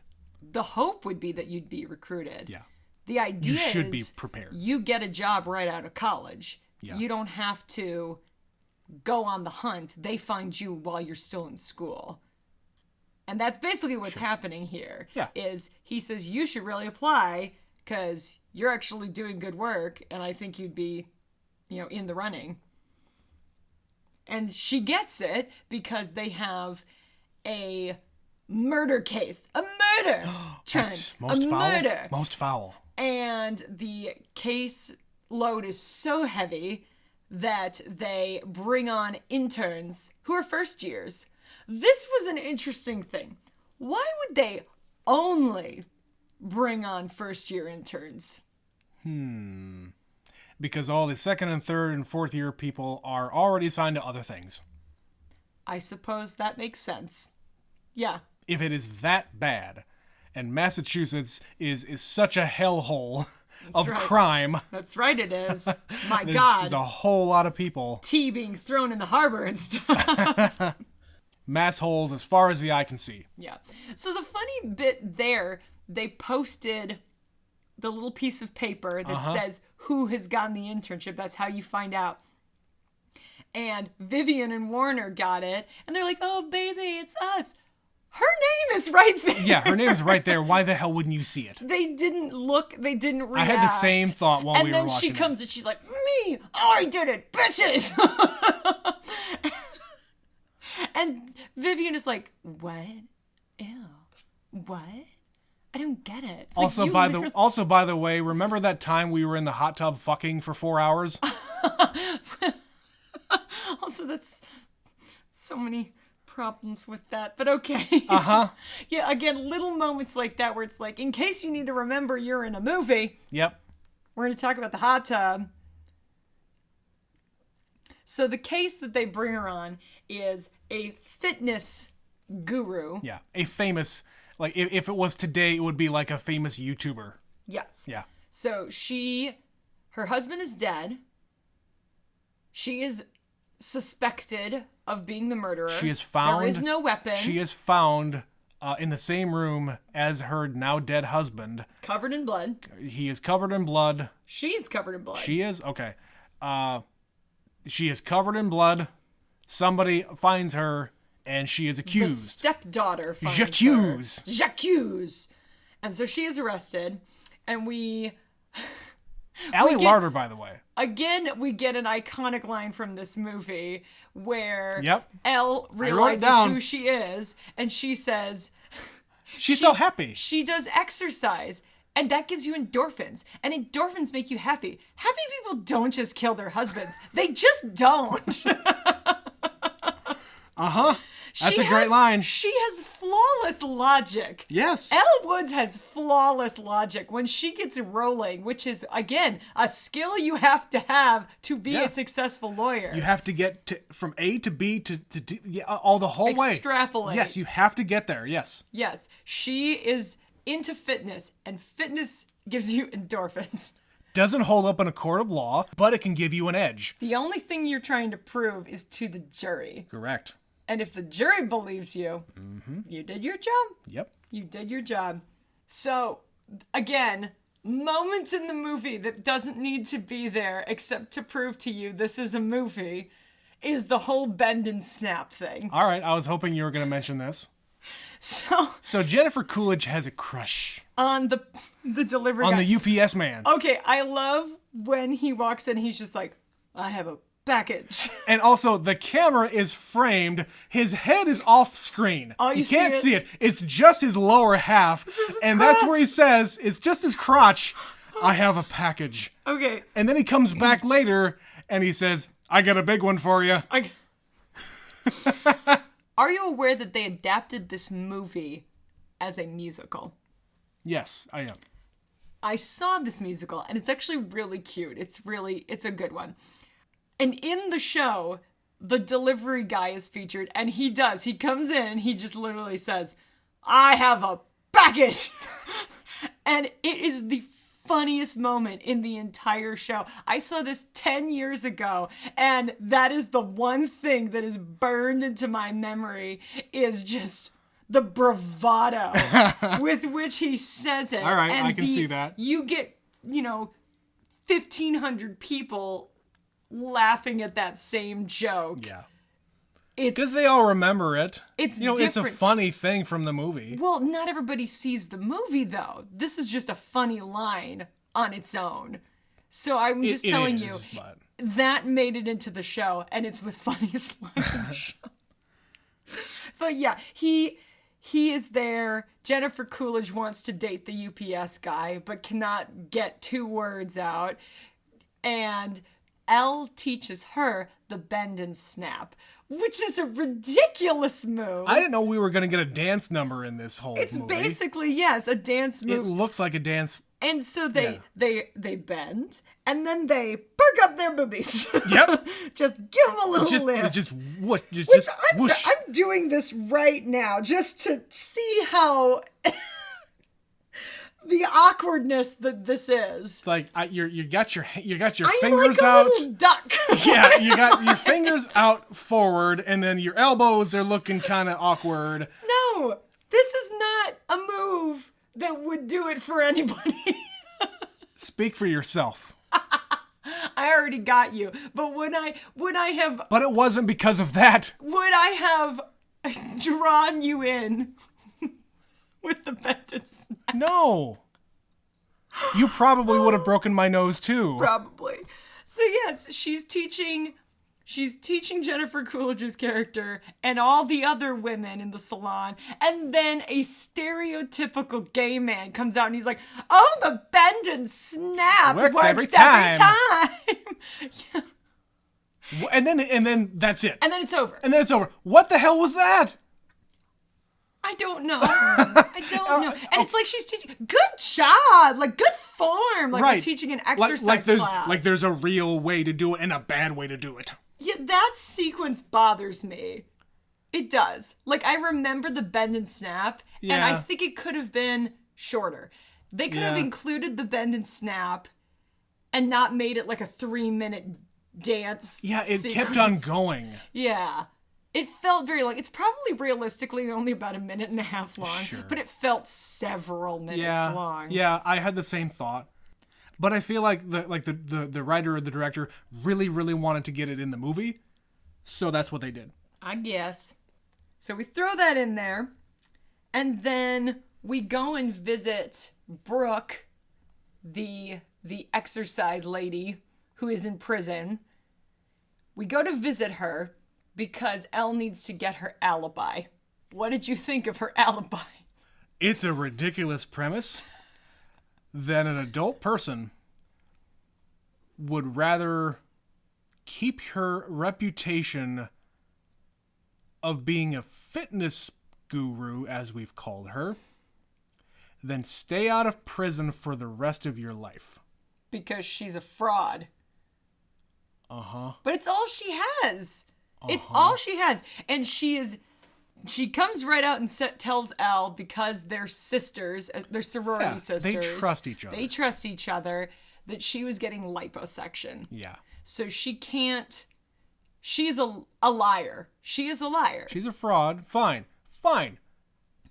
The hope would be that you'd be recruited. Yeah. The idea is you should is be prepared. You get a job right out of college. Yeah. You don't have to go on the hunt. They find you while you're still in school. And that's basically what's happening here. Yeah. Is he says you should really apply because you're actually doing good work and I think you'd be, in the running. And she gets it because they have a murder case. A murder! Trent. Murder. Most foul. And the case load is so heavy that they bring on interns who are first years. This was an interesting thing. Why would they only bring on first year interns? Because all the second and third and fourth year people are already assigned to other things. I suppose that makes sense. Yeah. If it is that bad, and Massachusetts is such a hellhole of crime. That's right, it is. My God. There's a whole lot of people. Tea being thrown in the harbor and stuff. Mass holes as far as the eye can see. Yeah. So the funny bit there, they posted the little piece of paper that says who has gotten the internship. That's how you find out. And Vivian and Warner got it. And they're like, "Oh, baby, it's us." Her name is right there. Yeah, her name is right there. Why the hell wouldn't you see it? They didn't look. They didn't react. I had the same thought while we were watching. And then she comes and she's like, "Me, I did it, bitches." And Vivian is like, "What? Ew. What? I don't get it." It's also, by the way, remember that time we were in the hot tub fucking for 4 hours? Also, that's so many problems with that, but okay. Yeah, again, little moments like that where it's like, in case you need to remember you're in a movie. Yep. We're going to talk about the hot tub. So the case that they bring her on is a fitness guru. Yeah, a famous, like, if it was today, it would be like a famous YouTuber. Yes. Yeah. So her husband is dead. She is suspected of being the murderer. She is found. There is no weapon. She is found in the same room as her now dead husband. Covered in blood. He is covered in blood. She's covered in blood. She is? Okay. She is covered in blood. Somebody finds her, and she is accused. The stepdaughter finds J'accuse. her. J'accuse. And so she is arrested, and Allie Larder, by the way. Again, we get an iconic line from this movie where Yep. Elle realizes who she is, and she says... She's so happy. She does exercise, and that gives you endorphins, and endorphins make you happy. Happy people don't just kill their husbands. They just don't. That's a great line. She has flawless logic. Yes. Elle Woods has flawless logic when she gets rolling, which is, again, a skill you have to be a successful lawyer. You have to get from A to B to D, all the whole way. Extrapolate. Yes, you have to get there. Yes. Yes. She is into fitness, and fitness gives you endorphins. doesn't hold up in a court of law, but it can give you an edge. The only thing you're trying to prove is to the jury. Correct. And if the jury believes you, you did your job. Yep. You did your job. So, again, moments in the movie that doesn't need to be there except to prove to you this is a movie is the whole bend and snap thing. All right, I was hoping you were going to mention this. So Jennifer Coolidge has a crush on the delivery on guy. the UPS man. Okay, I love when he walks in, he's just like, I have a package. And also, the camera is framed. His head is off screen. Oh, you can't see it? It's just his lower half. And that's where he says, it's just his crotch. I have a package. Okay. And then he comes back later and he says, I got a big one for you. Are you aware that they adapted this movie as a musical? Yes, I am. I saw this musical and it's actually really cute. It's a good one. And in the show, the delivery guy is featured and he comes in and he just literally says, I have a package. And it is the funniest moment in the entire show. I saw this 10 years ago, and that is the one thing that is burned into my memory is just the bravado with which he says it. All right, and I can see that. You get, 1,500 people laughing at that same joke. Yeah. It's because they all remember it. It's it's a funny thing from the movie. Well, not everybody sees the movie though. This is just a funny line on its own. So I'm just telling you, that made it into the show, and it's the funniest line in the show. But yeah, he is there. Jennifer Coolidge wants to date the UPS guy, but cannot get 2 words out. And Elle teaches her the bend and snap, which is a ridiculous move. I didn't know we were going to get a dance number in this whole movie. It's basically, yes, a dance move. It looks like a dance. And so they bend, and then they perk up their boobies. Yep. Just give them a little lift. I'm doing this right now just to see how the awkwardness that this is. It's like you got your fingers like a out. Little duck. Yeah, you got your fingers out forward, and then your elbows are looking kind of awkward. No, this is not a move that would do it for anybody. Speak for yourself. I already got you. But would I have... But it wasn't because of that. Would I have drawn you in with the bend and snap? No. You probably would have broken my nose too. Probably. So yes, she's teaching Jennifer Coolidge's character and all the other women in the salon, and then a stereotypical gay man comes out and he's like, oh, the bend and snap works every time. Yeah. And then that's it. And then it's over. What the hell was that? I don't know. And it's like she's teaching. Good job. Like, good form. Like, right. We're teaching an exercise class. Like there's a real way to do it and a bad way to do it. Yeah, that sequence bothers me. It does. Like, I remember the bend and snap, and I think it could have been shorter. They could have included the bend and snap and not made it like a 3-minute dance. Yeah, it sequence. kept on going. Yeah. It felt very long. It's probably realistically only about 1.5 minutes long, but it felt several minutes long. Yeah, I had the same thought. But I feel like the writer or the director really, really wanted to get it in the movie, so that's what they did. I guess. So we throw that in there, and then we go and visit Brooke, the exercise lady who is in prison. We go to visit her because Elle needs to get her alibi. What did you think of her alibi? It's a ridiculous premise that an adult person would rather keep her reputation of being a fitness guru, as we've called her, than stay out of prison for the rest of your life. Because she's a fraud. Uh-huh. But it's all she has. It's all she has. And she comes right out and tells Elle, because they're sisters, they're sorority sisters. They trust each other. They trust each other, that she was getting liposuction. Yeah. So she can't. She's a liar. She is a liar. She's a fraud. Fine. Fine.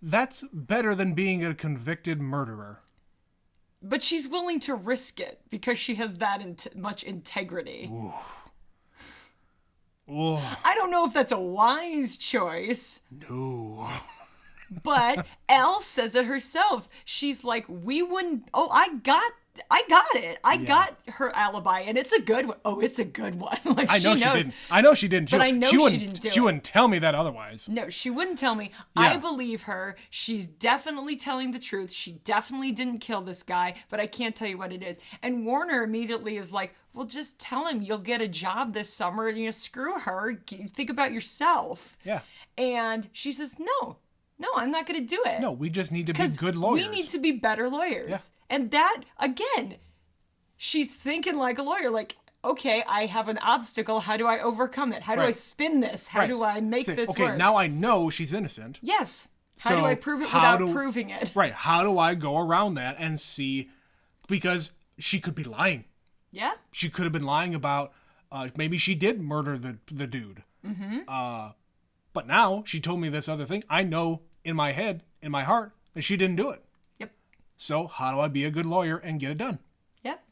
That's better than being a convicted murderer. But she's willing to risk it because she has that much integrity. Ooh. Ooh. I don't know if that's a wise choice. No. But Elle says it herself. She's like, we wouldn't. Oh, I got it. I got her alibi, and it's a good one. Oh, it's a good one. Like, I know she she knows. didn't. I know she didn't. But I know she didn't do it. She wouldn't tell me that otherwise. No, she wouldn't tell me. Yeah. I believe her. She's definitely telling the truth. She definitely didn't kill this guy, but I can't tell you what it is. And Warner immediately is like, well, just tell him you'll get a job this summer. You know, screw her. Think about yourself. Yeah. And she says, no, I'm not going to do it. No, we just need to be good lawyers. We need to be better lawyers. Yeah. And that, again, she's thinking like a lawyer, like, okay, I have an obstacle. How do I overcome it? How do I spin this? How do I make this work? Okay, now I know she's innocent. Yes. How do I prove it how without proving it? Right. How do I go around that and see? Because she could be lying. Yeah. She could have been lying about maybe she did murder the dude. Mm-hmm. But now she told me this other thing. I know in my head, in my heart, that she didn't do it. Yep. So how do I be a good lawyer and get it done? Yep.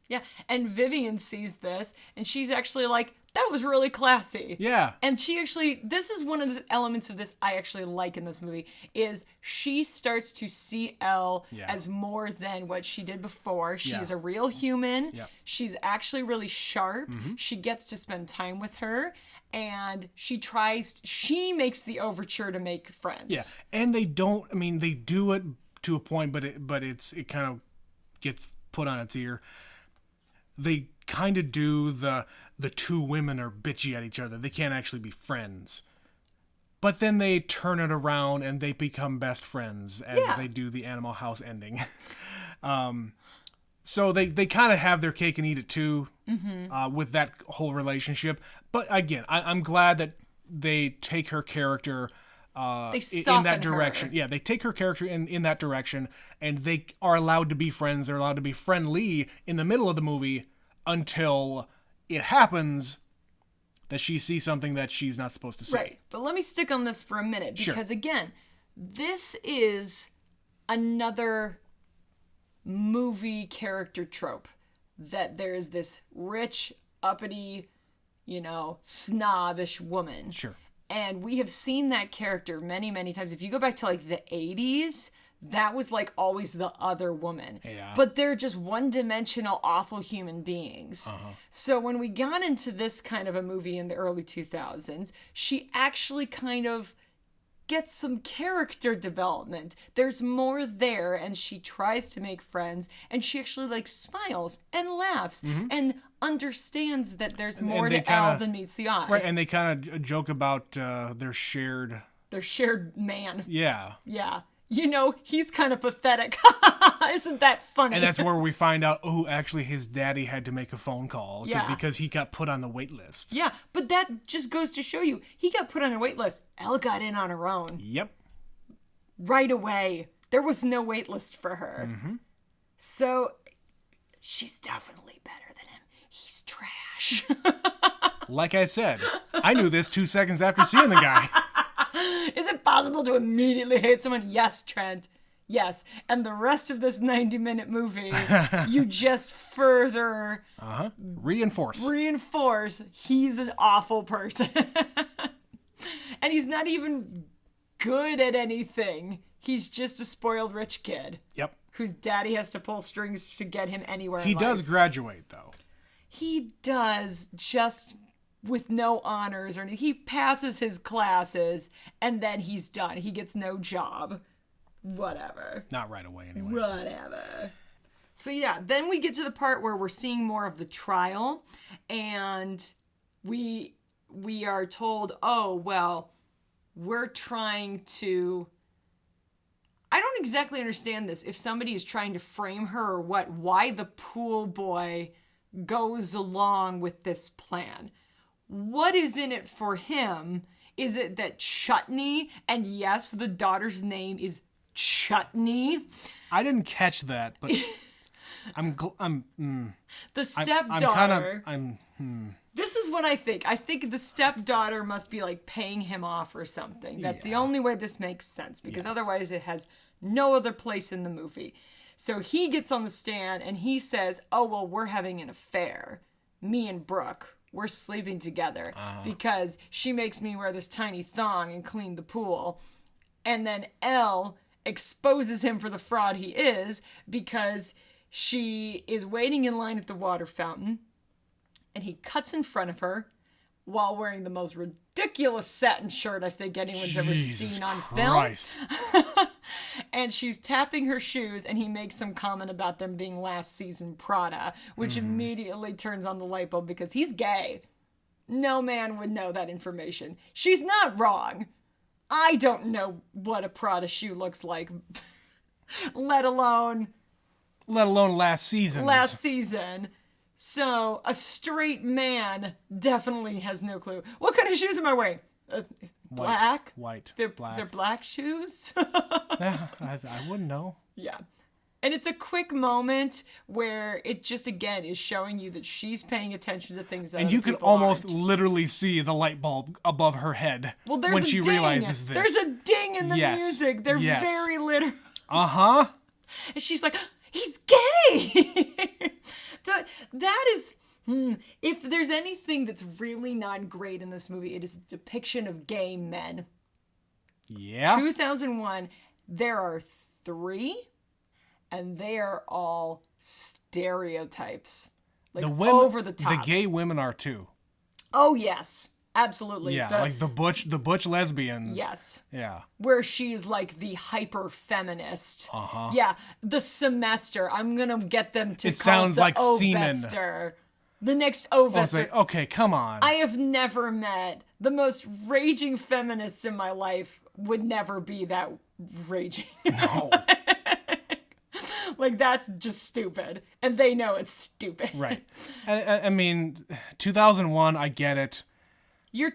Yeah. And Vivian sees this, and she's actually like, that was really classy. Yeah. And she actually, this is one of the elements of this I actually like in this movie, is she starts to see Elle as more than what she did before. She's a real human. Yeah. She's actually really sharp. Mm-hmm. She gets to spend time with her. And she makes the overture to make friends. Yeah. And they don't, I mean, they do it to a point, but it kind of gets put on its ear. They kind of do the two women are bitchy at each other. They can't actually be friends. But then they turn it around and they become best friends as they do the Animal House ending. So they kind of have their cake and eat it too, with that whole relationship. But again, I'm glad that they take her character in that direction. Her. Yeah, they take her character in that direction, and they are allowed to be friends. They're allowed to be friendly in the middle of the movie until it happens that she sees something that she's not supposed to see. Right. But let me stick on this for a minute, because again, this is another movie character trope, that there's this rich, uppity, snobbish woman. Sure. And we have seen that character many, many times. If you go back to like the 80s, that was like always the other woman. Yeah. But they're just one-dimensional, awful human beings. So when we got into this kind of a movie in the early 2000s, she actually kind of gets some character development. There's more there, and she tries to make friends, and she actually like smiles and laughs and understands that there's more to Elle than meets the eye. Right, and they kind of joke about their shared man. Yeah. Yeah. He's kind of pathetic. Isn't that funny? And that's where we find out, actually his daddy had to make a phone call because he got put on the wait list. Yeah, but that just goes to show you, he got put on a wait list. Elle got in on her own. Yep. Right away. There was no wait list for her. Mm-hmm. So, she's definitely better than him. He's trash. Like I said, I knew this 2 seconds after seeing the guy. Is it possible to immediately hate someone? Yes, Trent. Yes. And the rest of this 90-minute movie, you just further reinforce he's an awful person. And he's not even good at anything. He's just a spoiled rich kid. Yep. Whose daddy has to pull strings to get him anywhere. He does graduate, though. He does, just with no honors or anything. He passes his classes and then he's done. He gets no job. Whatever. Not right away, anyway. Whatever. So yeah, then we get to the part where we're seeing more of the trial, and we are told, we're trying to... I don't exactly understand this. If somebody is trying to frame her or what, why the pool boy goes along with this plan. What is in it for him? Is it that Chutney, and yes, the daughter's name is Chutney. I didn't catch that, but The stepdaughter. I'm This is what I think. I think the stepdaughter must be like paying him off or something. That's the only way this makes sense, because otherwise it has no other place in the movie. So he gets on the stand and he says, oh, well, we're having an affair. Me and Brooke, we're sleeping together because she makes me wear this tiny thong and clean the pool. And then Elle exposes him for the fraud he is, because she is waiting in line at the water fountain and he cuts in front of her while wearing the most ridiculous satin shirt I think anyone's ever seen on film. And she's tapping her shoes and he makes some comment about them being last season Prada, which immediately turns on the light bulb because he's gay. No man would know that information. She's not wrong. I don't know what a Prada shoe looks like, let alone last season. So a straight man definitely has no clue. What kind of shoes am I wearing? Black? White. They're black. They're black shoes? Yeah, I wouldn't know. Yeah. And it's a quick moment where it just, again, is showing you that she's paying attention to things that and other you can people almost aren't. literally see the light bulb above her head when she realizes this. There's a ding in the music. They're very literal. Uh-huh. And she's like, he's gay! that is... If there's anything that's really not great in this movie, it is the depiction of gay men. Yeah. 2001, there are 3, and they are all stereotypes. Like, over the top. The gay women are too. Oh, yes. Absolutely. Yeah, like the butch lesbians. Yes. Yeah. Where she's like the hyper feminist. Uh-huh. Yeah, the semester. I'm gonna get them to it call sounds it the like semen. Ovester. The next Ovester. Okay, come on. I have never met the most raging feminists in my life. Would never be that raging. No. Like, that's just stupid. And they know it's stupid. Right. I mean, 2001, I get it. They're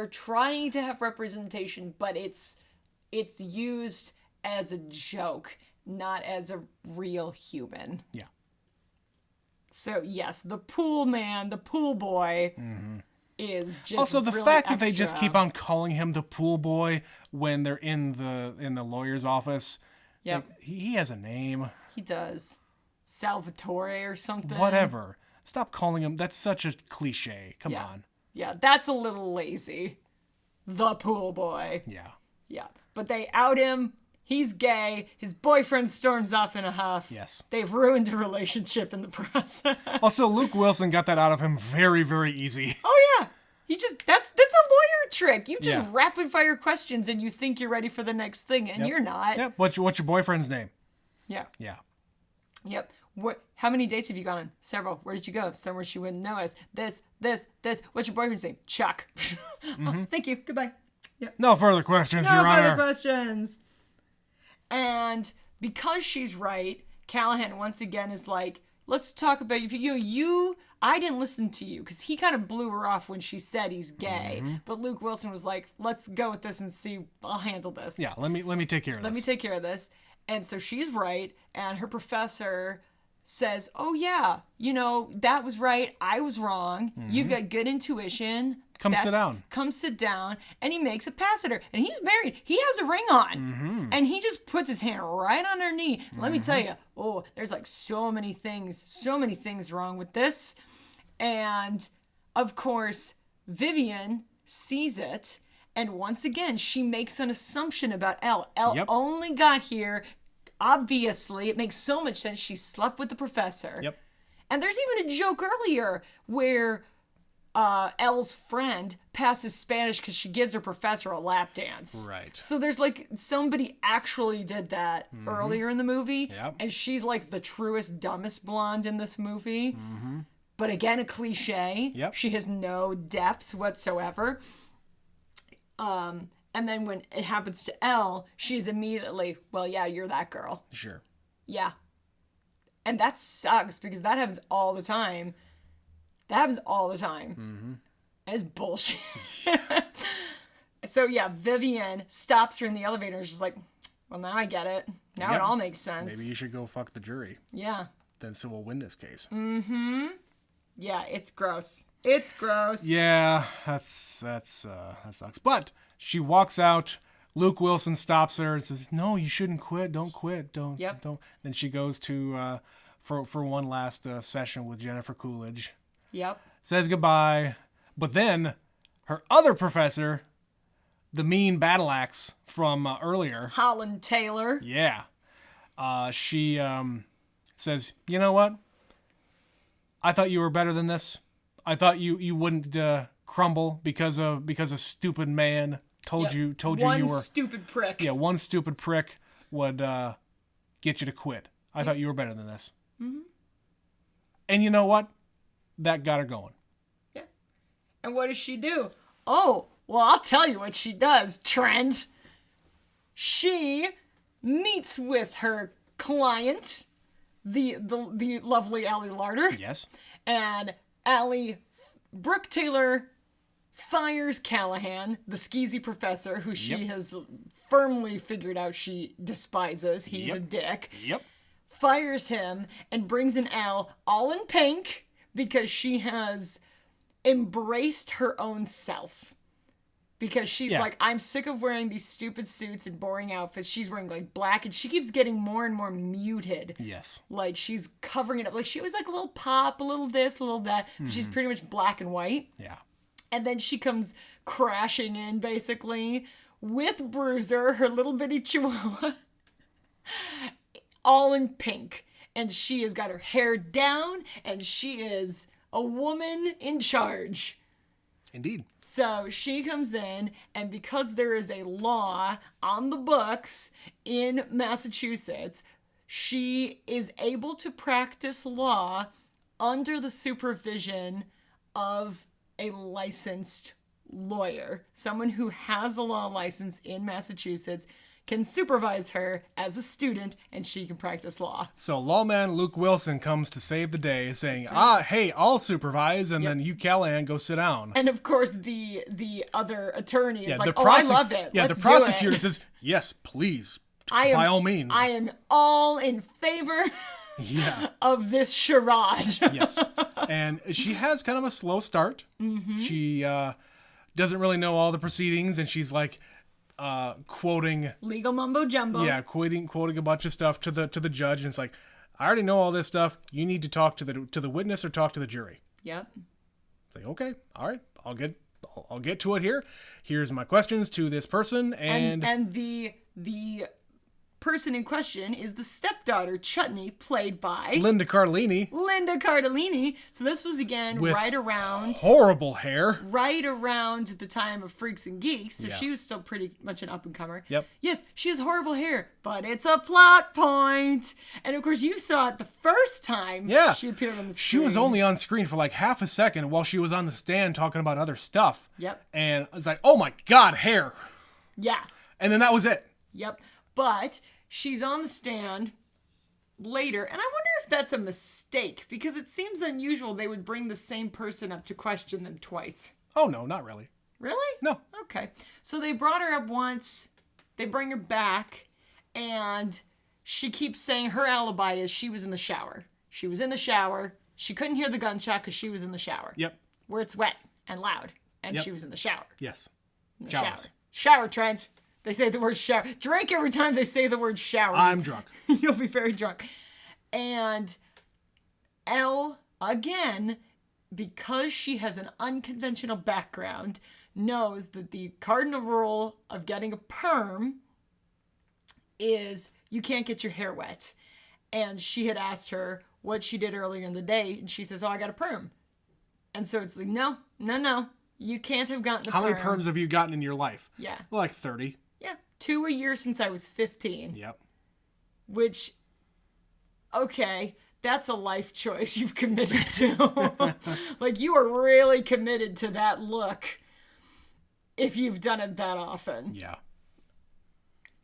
trying to have representation, but it's used as a joke, not as a real human. Yeah. So, yes, the pool man, the pool boy, is just also the really fact that they just extra. keep on calling him the pool boy when they're in the lawyer's office. Yep. Like, he has a name. He does. Salvatore or something. Whatever. Stop calling him. That's such a cliche. Come Yeah. on. Yeah, that's a little lazy. The pool boy. Yeah. Yeah. But they out him. He's gay. His boyfriend storms off in a huff. Yes. They've ruined a relationship in the process. Also, Luke Wilson got that out of him very, very easy. Oh, yeah. He just, that's a lawyer trick. You just Yeah. rapid fire questions and you think you're ready for the next thing and you're not. Yep. What's your boyfriend's name? Yeah. Yeah. Yep. How many dates have you gone on? Several. Where did you go? Somewhere she wouldn't know us. This. What's your boyfriend's name? Chuck. Oh, thank you. Goodbye. Yep. No further questions, Your No further Honor. questions. And because she's right, Callahan once again is like, let's talk about you. I didn't listen to you, because he kind of blew her off when she said he's gay. But Luke Wilson was like, let's go with this and see. I'll handle this. Yeah. Let me take care of this. Let me take care of this. And so she's right, and her professor says, oh yeah, that was right. I was wrong. You've got good intuition. Come sit down. Come sit down. And he makes a pass at her. And he's married. He has a ring on. And he just puts his hand right on her knee. Let me tell you, there's like so many things wrong with this. And of course, Vivian sees it. And once again, she makes an assumption about Elle. Elle only got here. Obviously, it makes so much sense. She slept with the professor. Yep. And there's even a joke earlier where Elle's friend passes Spanish because she gives her professor a lap dance. Right. So there's like somebody actually did that earlier in the movie. Yep. And she's like the truest, dumbest blonde in this movie. But again, a cliche. Yep. She has no depth whatsoever. And then when it happens to Elle, she's immediately, well, yeah, you're that girl. Sure. Yeah. And that sucks because that happens all the time. And it's bullshit. So, yeah, Vivian stops her in the elevator and is just like, well, now I get it. Now it all makes sense. Maybe you should go fuck the jury. Yeah. then so we'll win this case. Yeah, it's gross. It's gross. Yeah, that sucks. But she walks out. Luke Wilson stops her and says, "No, you shouldn't quit. Don't quit. Don't. Then she goes to for one last session with Jennifer Coolidge. Yep. Says goodbye. But then her other professor, the mean battle axe from earlier, Holland Taylor. Yeah. She says, "You know what? I thought you were better than this. I thought you wouldn't crumble because a stupid man told you you were one stupid prick. Yeah, one stupid prick would get you to quit. I thought you were better than this." Mm-hmm. And you know what? That got her going. Yeah. And what does she do? Oh, well, I'll tell you what she does, Trent. She meets with her client, the lovely Allie Larder. Yes. And Brooke Taylor fires Callahan, the skeezy professor, who she has firmly figured out she despises. He's a dick. Yep. Fires him and brings in Al all in pink because she has embraced her own self. Because she's like, I'm sick of wearing these stupid suits and boring outfits. She's wearing like black and she keeps getting more and more muted. Yes. Like she's covering it up. Like she was like a little pop, a little this, a little that. Mm-hmm. She's pretty much black and white. Yeah. And then she comes crashing in basically with Bruiser, her little bitty chihuahua, all in pink. And she has got her hair down and she is a woman in charge. Indeed. So she comes in, and because there is a law on the books in Massachusetts, she is able to practice law under the supervision of a licensed lawyer. Someone who has a law license in Massachusetts can supervise her as a student, and she can practice law. So lawman Luke Wilson comes to save the day, saying, hey, I'll supervise, and then you, Callahan, go sit down. And of course, the other attorney is I love it. Yeah, Let's the prosecutor says, yes, please, by all means. I am all in favor of this charade. Yes. And she has kind of a slow start. Mm-hmm. She doesn't really know all the proceedings, and she's like, quoting legal mumbo jumbo. Yeah, quoting a bunch of stuff to the judge, and it's like, I already know all this stuff. You need to talk to the witness or talk to the jury. Yep. It's like, okay, all right, I'll get to it here. Here's my questions to this person, and the person in question is the stepdaughter Chutney, played by Linda Cardellini. So this was again with right around horrible hair, right around the time of Freaks and Geeks. So she was still pretty much an up and comer. Yep. Yes, she has horrible hair, but it's a plot point. And of course, you saw it the first time. Yeah. She appeared on the screen. She was only on screen for like half a second while she was on the stand talking about other stuff. Yep. And I was like, oh my God, hair. Yeah. And then that was it. Yep. But she's on the stand later, and I wonder if that's a mistake, because it seems unusual they would bring the same person up to question them twice. Oh, no, not really. Really? No. Okay. So they brought her up once, they bring her back, and she keeps saying her alibi is she was in the shower. She was in the shower. She couldn't hear the gunshot because she was in the shower. Yep. Where it's wet and loud, and she was in the shower. Yes. In the shower. Shower, Trent. They say the word shower. Drink every time they say the word shower. I'm drunk. You'll be very drunk. And Elle, again, because she has an unconventional background, knows that the cardinal rule of getting a perm is you can't get your hair wet. And she had asked her what she did earlier in the day, and she says, I got a perm. And so it's like, no. You can't have gotten a perm. How many perms have you gotten in your life? Yeah. Like 30. Yeah, 2 a year since I was 15. Yep. Which, okay, that's a life choice you've committed to. Like, you are really committed to that look if you've done it that often. Yeah.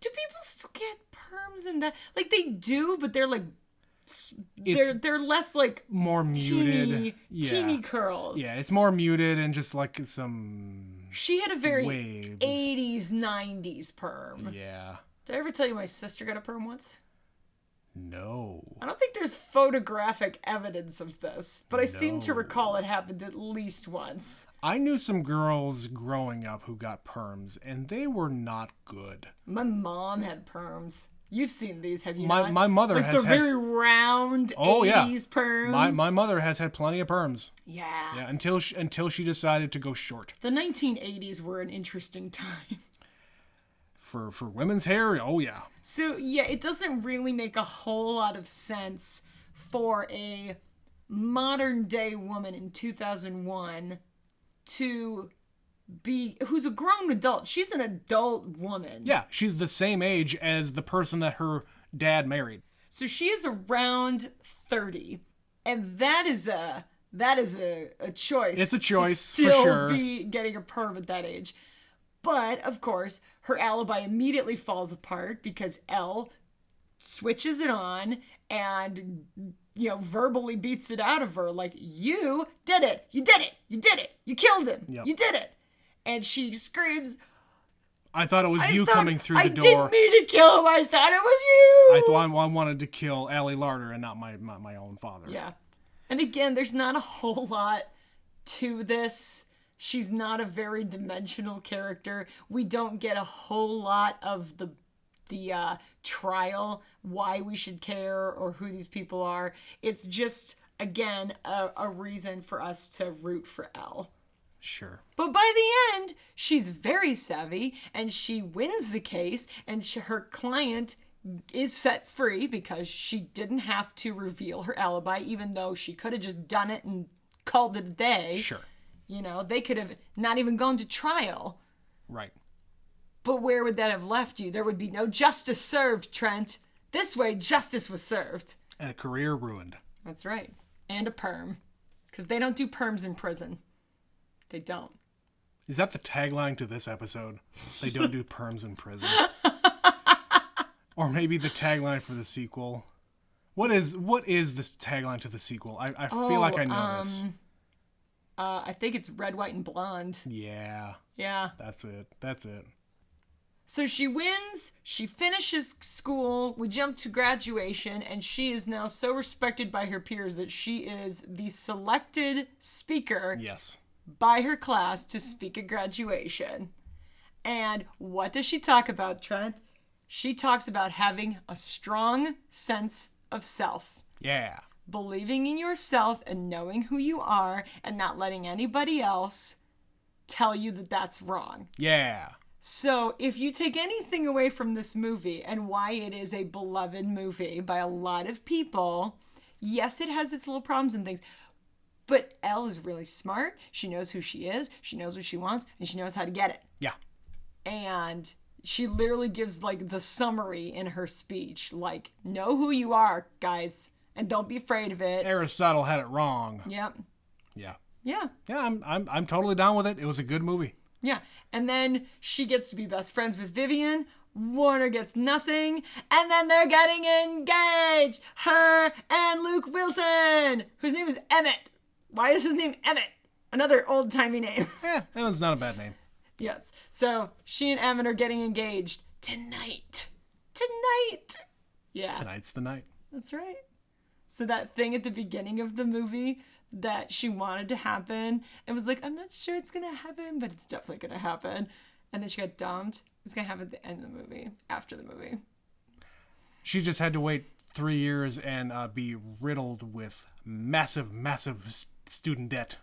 Do people still get perms in that? Like, they do, but they're like, they're less like more muted, teeny curls. Yeah, it's more muted and just like some. She had a very waves. 80s, 90s perm. Yeah. Did I ever tell you my sister got a perm once? No. I don't think there's photographic evidence of this, but I seem to recall it happened at least once. I knew some girls growing up who got perms, and they were not good. My mom had perms. You've seen these, have you My not? my mother like has the had very round 80s perm. My mother has had plenty of perms. Yeah. Yeah, until she decided to go short. The 1980s were an interesting time. For women's hair, oh yeah. So, yeah, it doesn't really make a whole lot of sense for a modern day woman in 2001 to be, who's a grown adult. She's an adult woman. Yeah, she's the same age as the person that her dad married. So she is around 30, and that is a choice. It's a choice, to for still sure. be getting a perm at that age. But, of course, her alibi immediately falls apart because Elle switches it on and, verbally beats it out of her. Like, you did it. You did it. You did it. You killed him. Yep. You did it. And she screams, I thought it was you coming through the door. I didn't mean to kill him. I thought it was you. I thought I wanted to kill Allie Larder and not my own father. Yeah. And again, there's not a whole lot to this. She's not a very dimensional character. We don't get a whole lot of the trial, why we should care or who these people are. It's just, again, a reason for us to root for Elle. Sure. But by the end, she's very savvy and she wins the case and her client is set free because she didn't have to reveal her alibi, even though she could have just done it and called it a day. Sure. They could have not even gone to trial. Right. But where would that have left you? There would be no justice served, Trent. This way, justice was served. And a career ruined. That's right. And a perm. Because they don't do perms in prison. They don't. Is that the tagline to this episode? They don't do perms in prison. Or maybe the tagline for the sequel. What is this tagline to the sequel? I feel like I know this. I think it's red, white, and blonde. Yeah. Yeah. That's it. So she wins, she finishes school, we jump to graduation, and she is now so respected by her peers that she is the selected speaker Yes. by her class to speak at graduation. And what does she talk about, Trent? She talks about having a strong sense of self. Yeah. Believing in yourself and knowing who you are and not letting anybody else tell you that that's wrong. Yeah. So if you take anything away from this movie and why it is a beloved movie by a lot of people, yes, it has its little problems and things, but Elle is really smart. She knows who she is. She knows what she wants and she knows how to get it. Yeah. And she literally gives like the summary in her speech, like, know who you are, guys. And don't be afraid of it. Aristotle had it wrong. Yep. Yeah. Yeah. Yeah, I'm totally down with it. It was a good movie. Yeah. And then she gets to be best friends with Vivian. Warner gets nothing. And then they're getting engaged. Her and Luke Wilson, whose name is Emmett. Why is his name Emmett? Another old-timey name. Yeah, that one's not a bad name. Yes. So she and Emmett are getting engaged tonight. Tonight. Yeah. Tonight's the night. That's right. So that thing at the beginning of the movie that she wanted to happen and was like, I'm not sure it's going to happen, but it's definitely going to happen. And then she got dumped. It's going to happen at the end of the movie, after the movie. She just had to wait 3 years and be riddled with massive student debt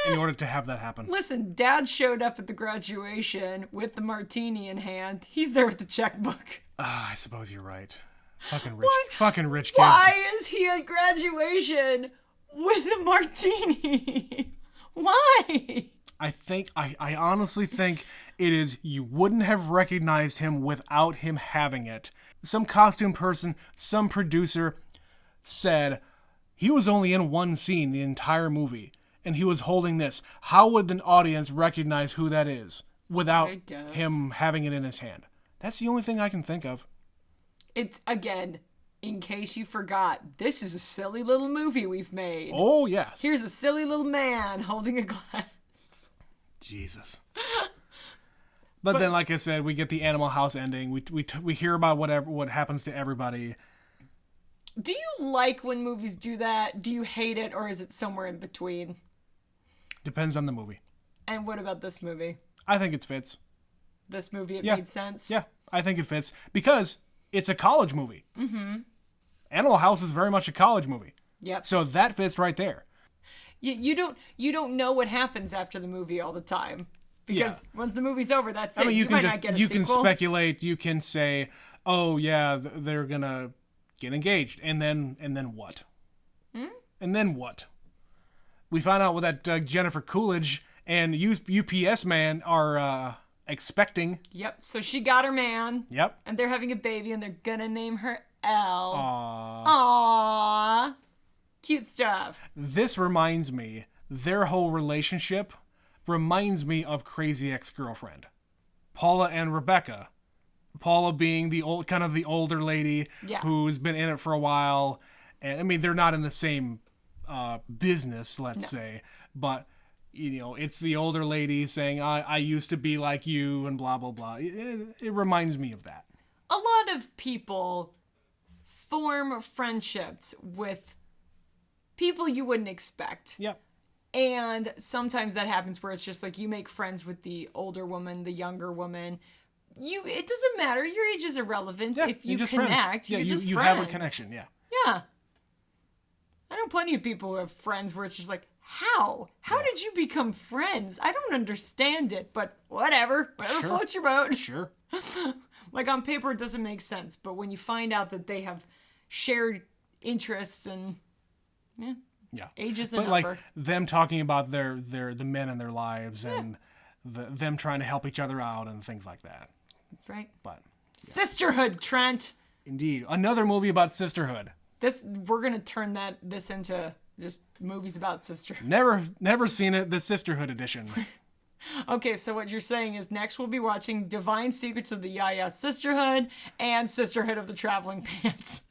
in order to have that happen. Listen, Dad showed up at the graduation with the martini in hand. He's there with the checkbook. I suppose you're right. Fucking rich, Why- fucking rich kids. Why is he at graduation with a martini? Why? I honestly think it is you wouldn't have recognized him without him having it. Some costume person, some producer said he was only in one scene the entire movie and he was holding this. How would the audience recognize who that is without him having it in his hand? That's the only thing I can think of. It's, again, in case you forgot, this is a silly little movie we've made. Oh, yes. Here's a silly little man holding a glass. Jesus. But then, like I said, we get the Animal House ending. We hear about what happens to everybody. Do you like when movies do that? Do you hate it, or is it somewhere in between? Depends on the movie. And what about this movie? I think it fits. This movie, it made sense? Yeah, I think it fits. Because it's a college movie. Mm-hmm. Animal House is very much a college movie. Yep. So that fits right there. You don't know what happens after the movie all the time. Because once the movie's over, that's it. I mean, you might not get a sequel. Can speculate. You can say, "Oh yeah, they're gonna get engaged," and then what? And then what? We found out what that Jennifer Coolidge and UPS man are expecting. Yep. So she got her man. Yep. And they're having a baby, and they're gonna name her Elle. Aww. Aww. Cute stuff. This reminds me, their whole relationship reminds me of Crazy Ex-Girlfriend. Paula and Rebecca. Paula being the older lady who's been in it for a while. And I mean, they're not in the same business, let's say, but it's the older lady saying, I used to be like you and blah, blah, blah. It reminds me of that. A lot of people form friendships with people you wouldn't expect. Yep. And sometimes that happens where it's just like you make friends with the older woman, the younger woman. It doesn't matter. Your age is irrelevant. If you connect, you're just you friends. have a connection, yeah. Yeah. I know plenty of people who have friends where it's just like, how? How did you become friends? I don't understand it, but whatever. Whatever floats your boat. Sure. Like on paper, it doesn't make sense. But when you find out that they have shared interests and age is a number. Like them talking about the men in their lives and them trying to help each other out and things like that. That's right. But sisterhood, Trent. Indeed, another movie about sisterhood. We're gonna turn this into just movies about sisterhood. Never seen it. The Sisterhood edition. Okay, so what you're saying is next we'll be watching Divine Secrets of the Ya Sisterhood and Sisterhood of the Traveling Pants.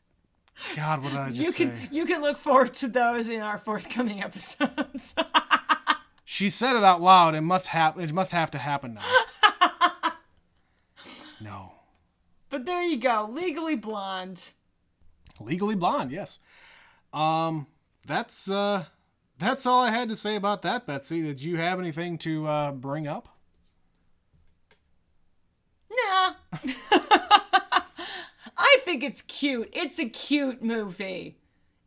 God, what did I just say? You can look forward to those in our forthcoming episodes. She said it out loud. It must have to happen now. No. But there you go. Legally Blonde. Legally Blonde, yes. That's all I had to say about that, Betsy. Did you have anything to bring up? Nah. I think it's cute. It's a cute movie.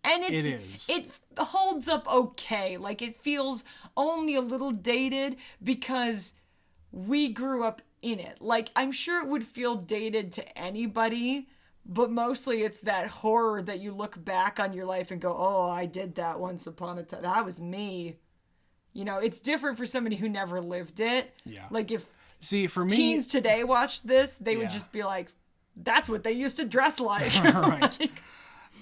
And it is. It holds up okay. Like, it feels only a little dated because we grew up in it. Like, I'm sure it would feel dated to anybody, but mostly it's that horror that you look back on your life and go, oh, I did that once upon a time. That was me. It's different for somebody who never lived it. Yeah. Like, if for me, teens today watched this, they would just be like, that's what they used to dress like. Right.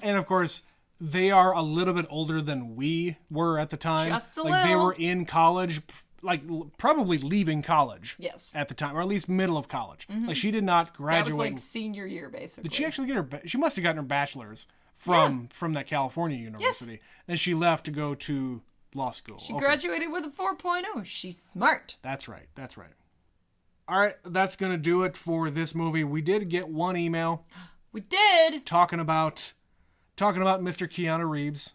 And of course, they are a little bit older than we were at the time. Just a little. Like, they were in college, like probably leaving college. Yes. At the time, or at least middle of college. Mm-hmm. Like, she did not graduate. That was like senior year, basically. Did she actually get her? She must have gotten her bachelor's from that California university. Yes. Then she left to go to law school. She graduated with a 4.0. She's smart. That's right. All right, that's going to do it for this movie. We did get one email. We did. Talking about Mr. Keanu Reeves.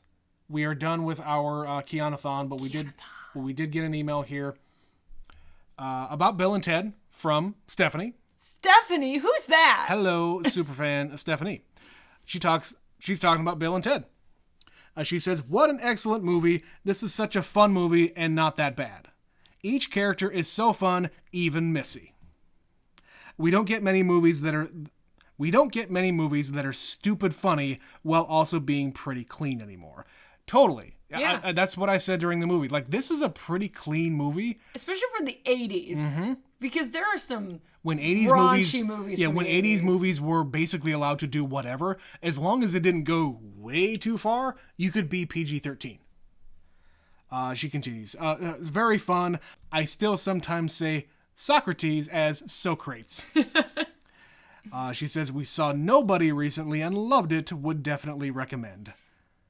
We are done with our Keanu-thon, but we did get an email here about Bill and Ted from Stephanie. Stephanie, who's that? Hello, superfan Stephanie. She's talking about Bill and Ted. She says, "What an excellent movie. This is such a fun movie and not that bad. Each character is so fun, even Missy. We don't get many movies that are stupid funny while also being pretty clean anymore." Totally. Yeah. That's what I said during the movie. Like, this is a pretty clean movie. Especially for the 80s. Mm-hmm. Because there are some when 80s movies. Yeah, when 80s movies were basically allowed to do whatever, as long as it didn't go way too far, you could be PG-13. She continues, very fun. I still sometimes say Socrates as Socrates. She says, we saw Nobody recently and loved it. Would definitely recommend.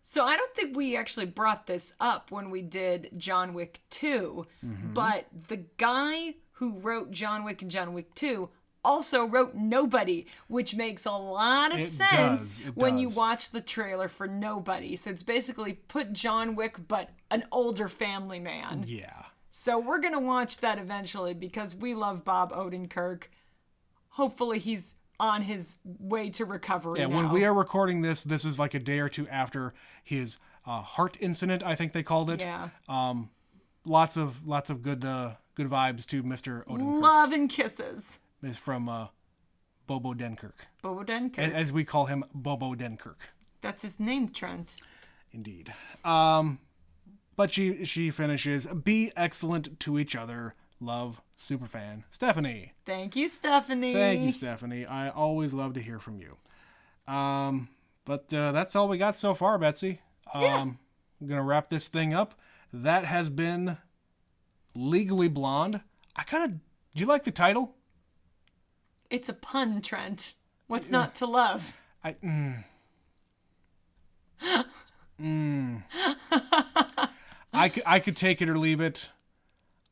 So I don't think we actually brought this up when we did John Wick 2, but the guy who wrote John Wick and John Wick 2 also wrote Nobody, which makes a lot of sense when you watch the trailer for Nobody. So it's basically put John Wick, but an older family man. Yeah. So we're going to watch that eventually because we love Bob Odenkirk. Hopefully he's on his way to recovery now. When we are recording this, this is like a day or two after his heart incident, I think they called it. Yeah. Lots of good vibes to Mr. Odenkirk. Love and kisses. From Bobo Denkirk. Bobo Denkirk. As we call him, Bobo Denkirk. That's his name, Trent. Indeed. But she finishes, be excellent to each other. Love, Superfan. Stephanie. Thank you, Stephanie. Thank you, Stephanie. I always love to hear from you. But that's all we got so far, Betsy. I'm going to wrap this thing up. That has been Legally Blonde. Do you like the title? It's a pun, Trent. What's not to love? I could take it or leave it.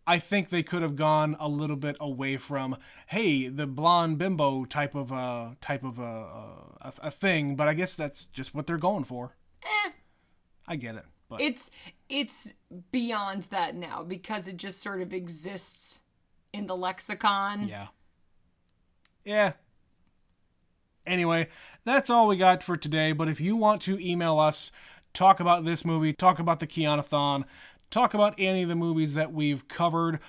I think they could have gone a little bit away from, hey, the blonde bimbo type of a thing, but I guess that's just what they're going for. I get it. But it's beyond that now because it just sort of exists in the lexicon. Yeah. Anyway, that's all we got for today, but if you want to email us, talk about this movie, talk about the Keanu-thon, talk about any of the movies that we've covered,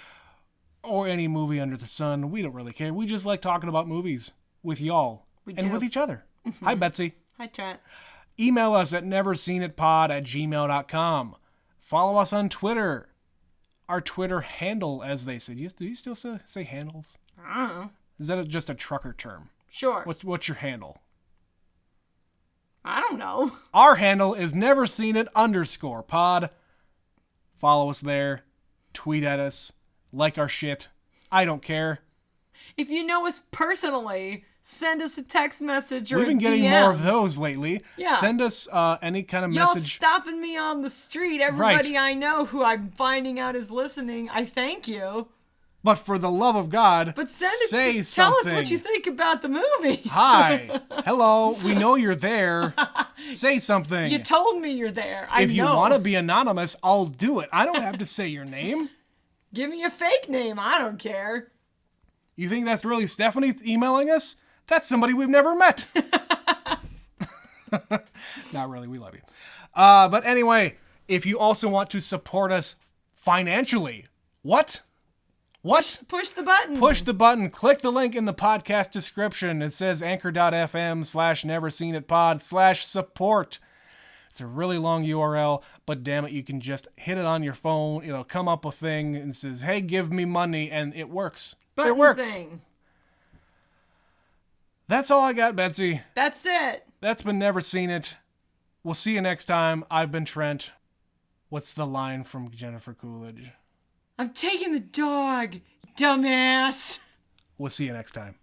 or any movie under the sun, we don't really care. We just like talking about movies with y'all and with each other. Hi, Betsy. Hi, Trent. Email us at neverseenitpod@gmail.com. Follow us on Twitter. Our Twitter handle, as they say. Do you still say handles? I don't know. Is that just a trucker term? Sure. What's your handle? I don't know. Our handle is neverseenit_pod. Follow us there. Tweet at us. Like our shit. I don't care. If you know us personally, send us a text message or We've been getting more of those lately. Yeah. Send us any kind of Y'all message. stopping me on the street. Everybody I know who I'm finding out is listening. I thank you. But for the love of God, but send it say tell something. us what you think about the movies. Hi. Hello. We know you're there. Say something. You told me you're there. If you want to be anonymous, I'll do it. I don't have to say your name. Give me a fake name. I don't care. You think that's really Stephanie emailing us? That's somebody we've never met. Not really. We love you. But anyway, if you also want to support us financially, what? Push the button. Push the button. Click the link in the podcast description. It says anchor.fm/neverseenitpod/support. It's a really long URL, but damn it, you can just hit it on your phone. It'll come up a thing and says, hey, give me money, and it works. Button it works. Thing. That's all I got, Betsy. That's it. That's been Never Seen It. We'll see you next time. I've been Trent. What's the line from Jennifer Coolidge? I'm taking the dog, dumbass. We'll see you next time.